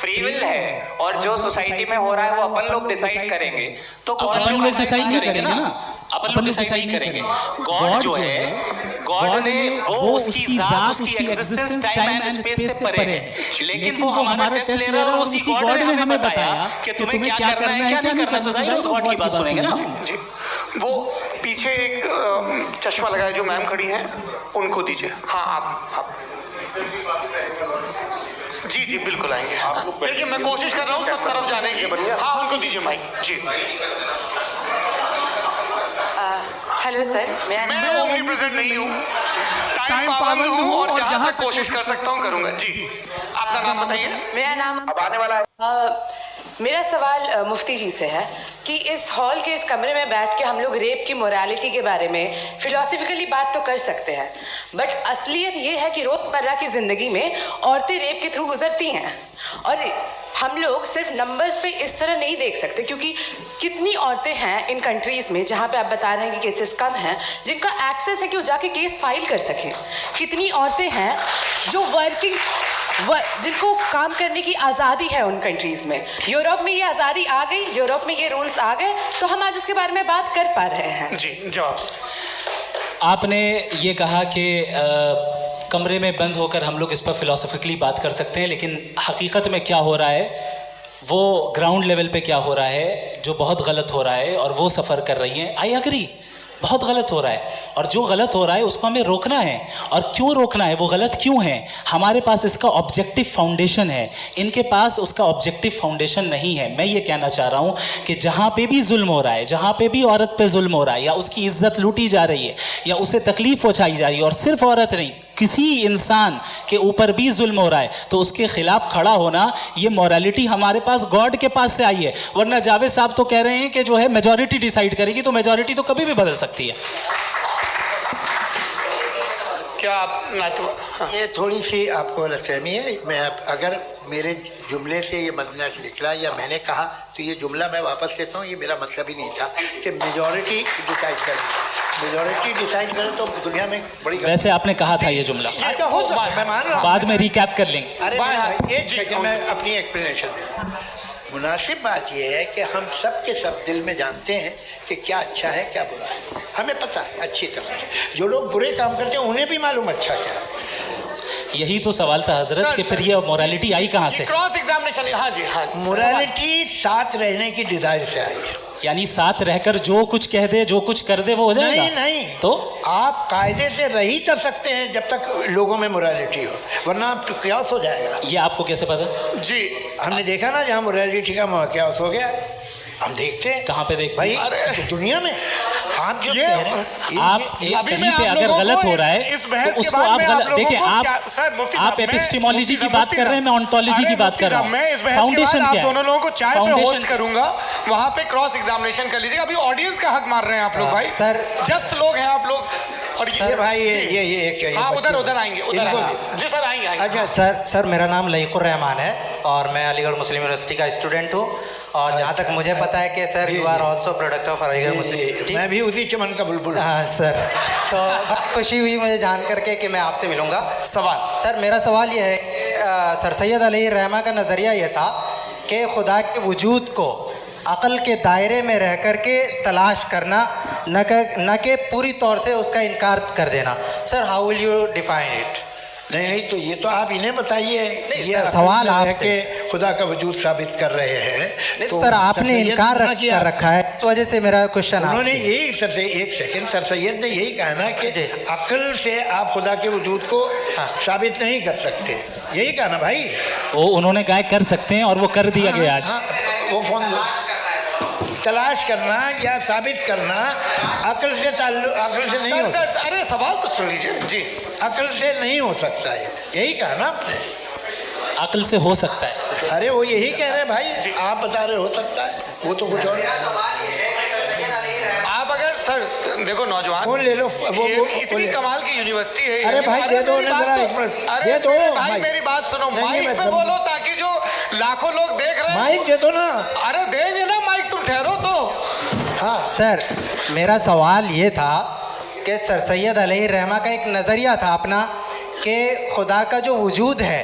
फ्री विल है और जो सोसाइटी में हो रहा है वो अपन लोग डिसाइड करेंगे। तो अपन लोग डिसाइड नहीं करेंगे ना, अपन लोग डिसाइड नहीं करेंगे। गॉड जो है, गॉड ने वो उसकी जात, उसकी एग्जिस्टेंस टाइम एंड स्पेस से परे है, लेकिन वो हमारा टेस्ट ले रहा है और उसी गॉड ने हमें बताया कि तुम्हें क्या करना है क्या नहीं करना। तो जाहिर है उस गॉड की बात सुनेंगे ना। जी, वो पीछे एक चश्मा लगाए जो मैम खड़ी हैं उनको दीजिए। हाँ आप जी जी बिल्कुल आएंगे। देखिए मैं कोशिश कर रहा हूँ सब तरफ जाने की। हाँ उनको दीजिए माइक। जी हेलो सर, मैं ओमनी प्रेजेंट नहीं हूँ, टाइम पाबंद हूँ और जहाँ तक कोशिश कर सकता हूँ करूँगा। जी आपका नाम बताइए। मेरा नाम अब आने वाला है। मेरा सवाल मुफ्ती जी से है कि इस हॉल के इस कमरे में बैठ के हम लोग रेप की मोरालिटी के बारे में फिलोसफिकली बात तो कर सकते हैं, बट असलियत ये है कि रोज़मर्रा की ज़िंदगी में औरतें रेप के थ्रू गुजरती हैं और हम लोग सिर्फ नंबर्स पे इस तरह नहीं देख सकते, क्योंकि कितनी औरतें हैं इन कंट्रीज़ में जहाँ पे आप बता रहे हैं कि केसेस कम हैं जिनका एक्सेस है कि वो जाके केस फाइल कर सकें। कितनी औरतें हैं जो जिनको काम करने की आज़ादी है उन कंट्रीज़ में। यूरोप में ये आज़ादी आ गई, यूरोप में ये रूल्स आ गए, तो हम आज उसके बारे में बात कर पा रहे हैं। जी जवाब। आपने ये कहा कि कमरे में बंद होकर हम लोग इस पर फिलोसफिकली बात कर सकते हैं, लेकिन हकीकत में क्या हो रहा है, वो ग्राउंड लेवल पे क्या हो रहा है जो बहुत गलत हो रहा है, और वो सफ़र कर रही हैं। आई एग्री, बहुत गलत हो रहा है, और जो गलत हो रहा है उसको हमें रोकना है। और क्यों रोकना है, वो गलत क्यों है, हमारे पास इसका ऑब्जेक्टिव फाउंडेशन है, इनके पास उसका ऑब्जेक्टिव फाउंडेशन नहीं है। मैं ये कहना चाह रहा हूँ कि जहाँ पे भी जुल्म हो रहा है, जहाँ पे भी औरत पे जुल्म हो रहा है, या उसकी इज्जत लूटी जा रही है, या उसे तकलीफ पहुँचाई जा रही है, और सिर्फ औरत नहीं, किसी इंसान के ऊपर भी जुल्म हो रहा है, तो उसके खिलाफ खड़ा होना, ये मॉरलिटी हमारे पास गॉड के पास से आई है। वरना जावेद साहब तो कह रहे हैं कि जो है मेजॉरिटी डिसाइड करेगी, तो मेजॉरिटी तो कभी भी बदल सकती है। क्या आप हाँ। ये थोड़ी सी आपको गलतफहमी है। मैं अगर मेरे जुमले से ये मदनस निकला या मैंने कहा तो ये जुमला मैं वापस लेता हूँ। ये मेरा मतलब ही नहीं था कि मेजॉरिटी डिसाइड करे। मेजॉरिटी डिसाइड करे तो दुनिया में बड़ी। वैसे आपने कहा था ये जुमला। अच्छा हो सकता है, मैं मान रहा हूँ, बाद में रिकैप कर लेंगे। अरे एक सेकंड मैं अपनी एक्सप्लेनेशन देता हूँ। मुनासिब बात यह है कि हम सब के सब दिल में जानते हैं कि क्या अच्छा है क्या बुरा है, हमें पता है अच्छी तरह से। जो लोग बुरे काम करते हैं उन्हें भी मालूम अच्छा क्या है। यही तो सवाल था हजरत कि फिर ये मोरालिटी आई कहाँ से? Cross examination. हाँ जी हाँ। मोरालिटी साथ रहने की डिजायर से आई है। यानी साथ रहकर जो कुछ कह दे, जो कुछ कर दे, वो हो जाएगा? नहीं तो आप कायदे से रही कर सकते हैं जब तक लोगों में मोरालिटी हो, वरना आप क्यास हो जाएगा। ये आपको कैसे पता? जी हमने देखा ना, जहाँ मोरालिटी का क्यास हो गया, हम देखते हैं। कहाँ पे देखते भाई? दुनिया में। आप जो कह रहे हैं, आप कहीं पे अगर गलत हो रहा है तो उसको आप गलत देखिए। आप एपिस्टेमोलॉजी की बात कर रहे हैं, मैं ऑन्टोलॉजी की बात कर रहा हूँ। मैं इस बहस फाउंडेशन के बाद क्या आप दोनों लोगों को चाय पे होस्ट है? करूंगा, वहां पे क्रॉस एग्जामिनेशन कर लीजिएगा। अभी ऑडियंस का हक मार रहे हैं आप लोग भाई। सर जस्ट लोग हैं आप लोग। और ये भाई ये हाँ उधर आएंगे, उधर जी सर आएंगे। अच्छा सर मेरा नाम लईकुर रहमान है और मैं अलीगढ़ मुस्लिम यूनिवर्सिटी का स्टूडेंट हूँ। और जहाँ तक मुझे पता है कि sir you are also product of Aligarh Muslim University. मैं भी उसी चमन का बुलबुल। हाँ सर, तो बहुत खुशी हुई मुझे जान करके कि मैं आपसे मिलूँगा। सवाल सर मेरा सवाल ये है, सर सैयद अलैहिर्रहमा का नज़रिया ये था कि खुदा के वजूद को अक़ल के दायरे में रह कर के तलाश करना, न कि पूरी तौर से उसका इनकार कर देना। Sir how will you define it? नहीं तो ये तो आप इन्हें बताइए। ये सवाल है कि खुदा का वजूद साबित कर रहे हैं। नहीं तो सर आपने इनकार कर रखा है, इस वजह से मेरा क्वेश्चन। उन्होंने यही एक सेकंड सर सैयद ने यही कहा ना कि अक्ल से आप खुदा के वजूद को साबित नहीं कर सकते, यही कहा ना भाई। वो उन्होंने कहा कर सकते हैं और वो कर दिया गया आज। वो फोन तलाश करना या साबित करना अक्ल से नहीं हो सकता। अरे सवाल तो सुन लीजिए जी। अक्ल से नहीं हो सकता है, यही कहा ना आपने। अक्ल से हो सकता है। अरे वो यही कह रहे हैं भाई, आप बता रहे हो सकता है, वो तो कुछ और। आप अगर सर देखो नौजवान फोन ले लो, वो इतनी कमाल की यूनिवर्सिटी है। अरे भाई दे दो जरा एक मिनट, दे दो भाई मेरी बात सुनो, माइक पे बोलो ताकि जो लाखों लोग देख रहे हैं। माइक दे दो ना। अरे देंगे ना माइक, तुम ठहरो तो। हाँ सर मेरा सवाल ये था कि सर सैयद अलैहि रहमा का एक नज़रिया था अपना कि खुदा का जो वजूद है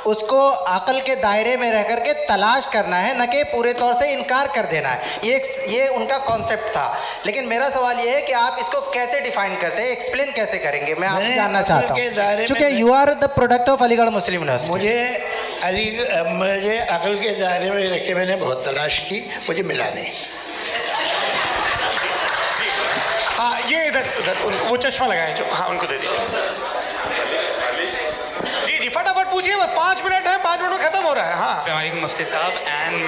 उसको अक़ल के दायरे में रह कर के तलाश करना है, न कि पूरे तौर से इनकार कर देना है। ये उनका कॉन्सेप्ट था। लेकिन मेरा सवाल ये है कि आप इसको कैसे डिफाइन करते हैं, एक्सप्लेन कैसे करेंगे, मैं आपसे जानना चाहता हूँ, चूँकि you are the product of Aligarh Muslim University. मुझे अक़ल के दायरे में रखे मैंने बहुत तलाश की, मुझे मिला नहीं। हाँ, ये इधर वो चश्मा लगाए जो, हाँ उनको दे दीजिए। जी फटाफट पूछिए, बस 5 मिनट है, 5 मिनट में खत्म हो रहा है। हाँ, अस्सलाम वालेकुम मुफ्ती साहब। एंड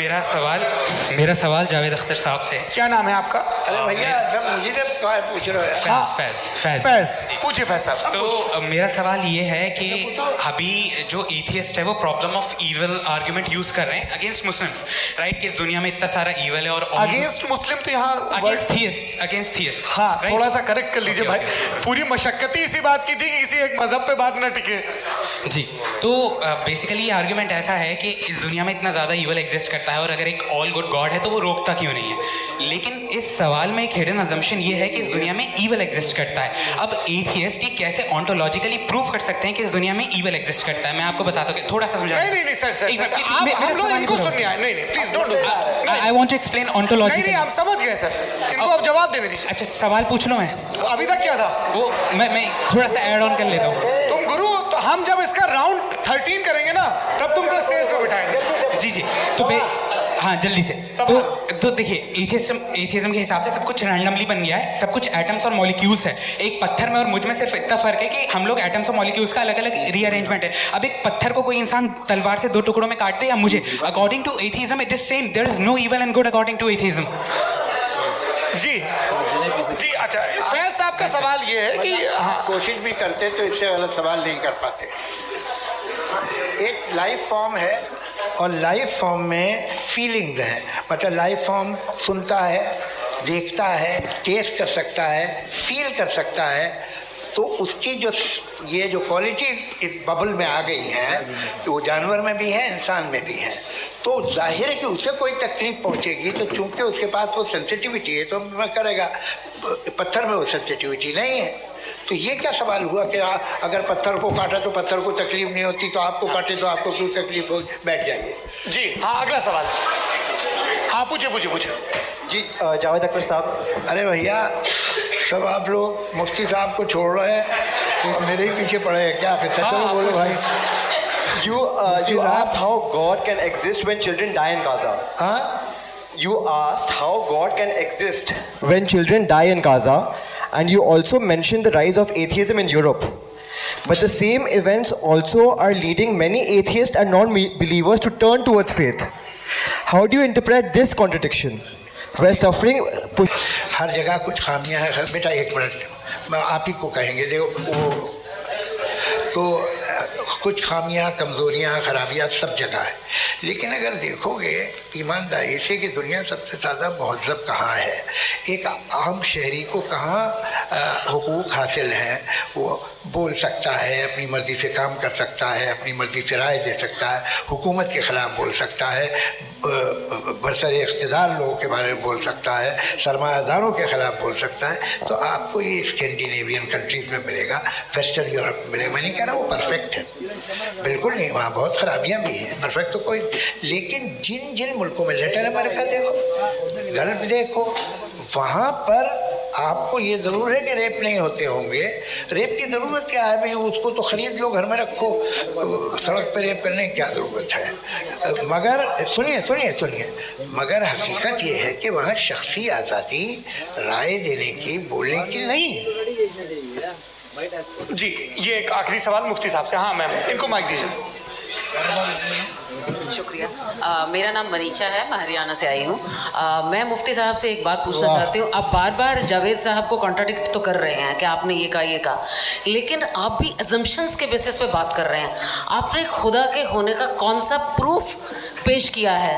मेरा सवाल जावेद अख्तर साहब से। क्या नाम है आपका? अरे भैया मुझे क्या पूछ रहे हो? फैज पूछिए फैज साहब। तो मेरा सवाल ये है कि अभी जो एथियस्ट है वो problem of evil argument use कर रहे हैं अगेंस्ट मुस्लिम्स, राइट? कि इस दुनिया में इतना सारा ईविल है और अगेंस्ट मुस्लिम तो यहाँ अगेंस्ट थियस्ट। हाँ, थोड़ा सा करेक्ट कर लीजिए भाई। पूरी मशक्कत इसी बात की थी कि किसी एक मजहब पे बात ना टिके। जी, तो बेसिकली ये आर्ग्यूमेंट ऐसा है कि इस दुनिया में इतना ज़्यादा ईवल एग्जिस्ट करता है और अगर एक ऑल गुड गॉड है तो वो रोकता क्यों नहीं है? लेकिन इस सवाल में एक हिडन अजम्पशन ये है कि इस दुनिया में ईवल एग्जिस्ट करता है। अब एथियस्ट ये कैसे ऑन्टोलॉजिकली प्रूव कर सकते हैं कि इस दुनिया में ईवल एग्जिस्ट करता है? मैं आपको बताता हूँ, थोड़ा सा समझा। नहीं सर, हम लोग इनको सुनने आए। नहीं please don't do that. I want to explain ontology. नहीं, हम समझ गए सर, इनको अब जवाब देने दीजिए। अच्छा, सवाल पूछ लो। मैं अभी तक क्या था वो मैं थोड़ा सा ऐड ऑन कर लेता हूँ। तुम गुरु, तो हम जब इसका राउंड 13 करेंगे ना तब तुमको स्टेज पे बिठाएंगे। जी तो हाँ जल्दी से। तो देखिए, एथियज्म के हिसाब से सब कुछ रैंडमली बन गया है, सब कुछ एटम्स और मॉलिक्यूल्स है। एक पत्थर में और मुझ में सिर्फ इतना फर्क है कि हम लोग एटम्स और मॉलिक्यूल्स का अलग अलग रीअरेंजमेंट है। अब एक पत्थर को कोई इंसान तलवार से 2 टुकड़ों में काट दे या मुझे, according to atheism it is same. There is no evil and good according to atheism. जी, अच्छा, फैज साहब का सवाल ये है कि हाँ, कोशिश भी करते तो इससे गलत सवाल नहीं कर पाते। एक लाइफ फॉर्म है और लाइफ फॉर्म में फीलिंग्स हैं, मतलब लाइफ फॉर्म सुनता है, देखता है, टेस्ट कर सकता है, फील कर सकता है। तो उसकी जो क्वालिटी इस बबल में आ गई है, वो जानवर में भी है, इंसान में भी है। तो जाहिर है कि उसे कोई तकलीफ पहुंचेगी, तो चूंकि उसके पास वो सेंसिटिविटी है तो मैं करेगा। पत्थर में वो सेंसिटिविटी नहीं है। तो ये क्या सवाल हुआ कि अगर पत्थर को काटा तो पत्थर को तकलीफ नहीं होती, तो आपको काटे तो आपको क्यों तकलीफ हो? बैठ जाइए। जी हाँ, अगला सवाल। हाँ पूछे जी जावेद अख्तर साहब। अरे भैया, सब आप लोग मुफ्ती साहब को छोड़ रहे हैं, तो मेरे ही पीछे पड़े हैं क्या? फिर चलो बोलो भाई। You asked how God can exist when children die in Gaza. You asked how God can exist when children die in Gaza, and you also mentioned the rise of atheism in Europe. But the same events also are leading many atheists and non-believers to turn towards faith. How do you interpret this contradiction? Where suffering हर जगह कुछ खामियां हैं। बेटा एक minute, मैं आप ही को कहेंगे। देखो वो तो कुछ खामियां, कमज़ोरियां, खराबियां सब जगह है। लेकिन अगर देखोगे ईमानदारी से कि दुनिया सबसे ज़्यादा महज़ब कहाँ है, एक आम शहरी को कहाँ हुकूक हासिल हैं, वो बोल सकता है, अपनी मर्ज़ी से काम कर सकता है, अपनी मर्ज़ी से राय दे सकता है, हुकूमत के ख़िलाफ़ बोल सकता है, बरसर इक़्तिदार लोगों के बारे में बोल सकता है, सरमायादारों के ख़िलाफ़ बोल सकता है। तो आपको ये स्कैंडिनेवियन कंट्रीज़ में मिलेगा, वेस्टर्न यूरोप में मिलेगा। मैं नहीं कह रहा वो परफेक्ट है, बिल्कुल नहीं, वहाँ बहुत ख़राबियाँ भी हैं, परफेक्ट तो कोई। लेकिन जिन मुल्कों में लैटिन अमेरिका देखो, गल्फ देखो, वहाँ पर आपको ये ज़रूर है कि रेप नहीं होते होंगे। रेप की ज़रूरत क्या है भाई? उसको तो ख़रीद लो, घर में रखो, सड़क पर रेप करने की क्या ज़रूरत है? मगर सुनिए, मगर हकीकत ये है कि वहाँ शख्सी आज़ादी राय देने की, बोलने की नहीं। जी, ये एक आखिरी सवाल मुफ्ती साहब से। हाँ मैम, इनको माइक दीजिए। शुक्रिया। मेरा नाम मनीषा है, मैं हरियाणा से आई हूँ। मैं मुफ्ती साहब से एक बात पूछना चाहती हूँ। आप बार बार जावेद साहब को कॉन्ट्राडिक्ट तो कर रहे हैं कि आपने ये कहा, लेकिन आप भी अजम्पशंस के बेसिस पे बात कर रहे हैं। आपने खुदा के होने का कौन सा प्रूफ पेश किया है,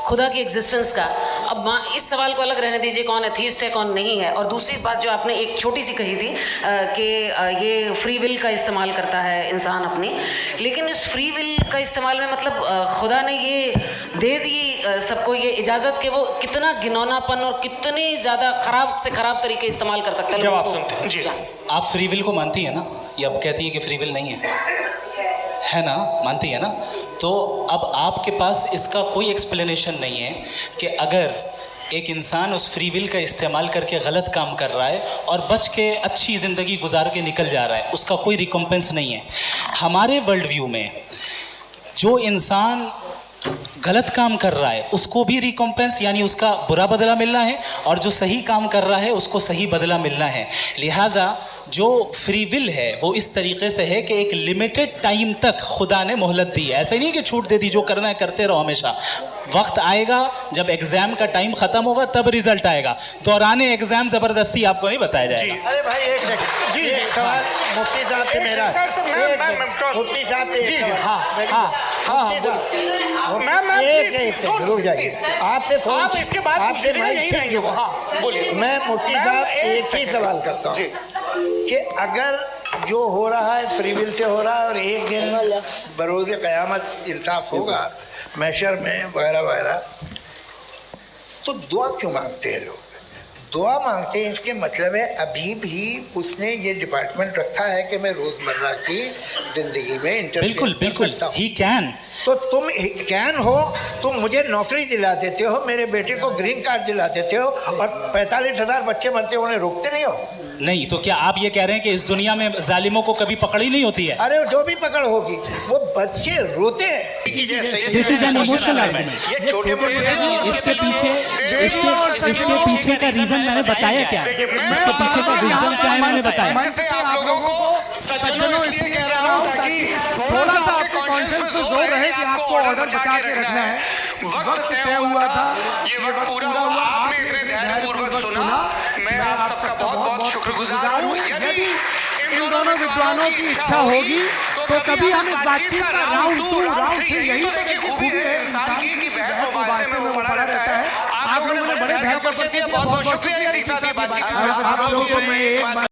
खुदा की एग्जिस्टेंस का? अब इस सवाल को अलग रहने दीजिए, कौन एथीस्ट है कौन नहीं है। और दूसरी बात जो आपने एक छोटी सी कही थी कि ये फ्री विल का इस्तेमाल करता है इंसान अपनी, लेकिन इस फ्री विल का इस्तेमाल में मतलब खुदा ने ये दे दी सबको ये इजाज़त कि वो कितना घिनौनापन और कितनी ज़्यादा ख़राब से ख़राब तरीके इस्तेमाल कर सकते हैं। जब आप सुनते हैं जी, आप फ्री विल को मानती है ना, ये अब कहती है कि फ्री विल नहीं है ना, मानती है ना? तो अब आपके पास इसका कोई एक्सप्लेनेशन नहीं है कि अगर एक इंसान उस फ्री विल का इस्तेमाल करके गलत काम कर रहा है और बच के अच्छी ज़िंदगी गुजार के निकल जा रहा है, उसका कोई रिकम्पेंस नहीं है। हमारे वर्ल्ड व्यू में जो इंसान गलत काम कर रहा है उसको भी रिकम्पेंस यानी उसका बुरा बदला मिलना है, और जो सही काम कर रहा है उसको सही बदला मिलना है। लिहाजा जो फ्री विल है वो इस तरीके से है कि एक लिमिटेड टाइम तक खुदा ने मोहलत दी है। ऐसा नहीं कि छूट दे दी, जो करना है करते रहो हमेशा। वक्त आएगा जब एग्ज़ाम का टाइम ख़त्म होगा तब रिजल्ट आएगा, दौराने एग्ज़ाम ज़बरदस्ती आपको नहीं बताया जाएगा। अरे भाई एक सेकंड जी, एक सवाल मुफ्ती साहब से मेरा, मुफ्ती साहब से एक सवाल, रुक जाइए, आपसे फोन इसके बाद आपसे मैं मुफ्ती साहब एक ही सवाल करता हूँ कि अगर जो हो रहा है फ्री विल से हो रहा है और एक दिन बरोज़ क़यामत इंसाफ होगा महशर में वगैरह वगैरह, तो दुआ क्यों मांगते हैं लोग? दुआ मांगते हैं इसके मतलब है अभी भी उसने ये डिपार्टमेंट रखा है कि मैं रोज़मर्रा की ज़िंदगी में इंटरफेयर कर सकता हूं। He can. तो तुम कैन हो, तुम मुझे नौकरी दिला देते हो, मेरे बेटे को ग्रीन कार्ड दिला देते हो, और 45,000 बच्चे मरते उन्हें रोकते नहीं हो। नहीं तो क्या आप ये कह रहे हैं कि इस दुनिया में जालिमों को कभी पकड़ ही नहीं होती है? अरे जो भी पकड़ होगी वो बच्चे रोते हैं। This is an emotional argument. ये छोटे इसके पीछे का रीजन मैंने बताया क्या? इसके पीछे का रीजन क्या है मैंने बताया। आप लोगों को सज्जनों इसलिए कह रहा हूं ताकि थोड़ा सा आपके कॉन्शियस पे जोर रहे कि आपको ऑर्डर बचा के रखना है। वक्त तय हुआ था, ये वक्त पूरा हुआ, आपने इतने ध्यानपूर्वक सुना, मैं आप सबका बहुत बहुत शुक्रगुजार हूँ। यदि इन दोनों विद्वानों की इच्छा होगी तो कभी हम इस बातचीत का राउंड 2 राउंड 3 यही तो देखिए खूबी है इंसान की कि बहस मुबाहसे में वो पड़ा रहता है। आप लोगों ने बड़े ध्यान पर बहुत बहुत शुक्रिया इसी के साथ ये बातचीत। आप लोगों को मैं एक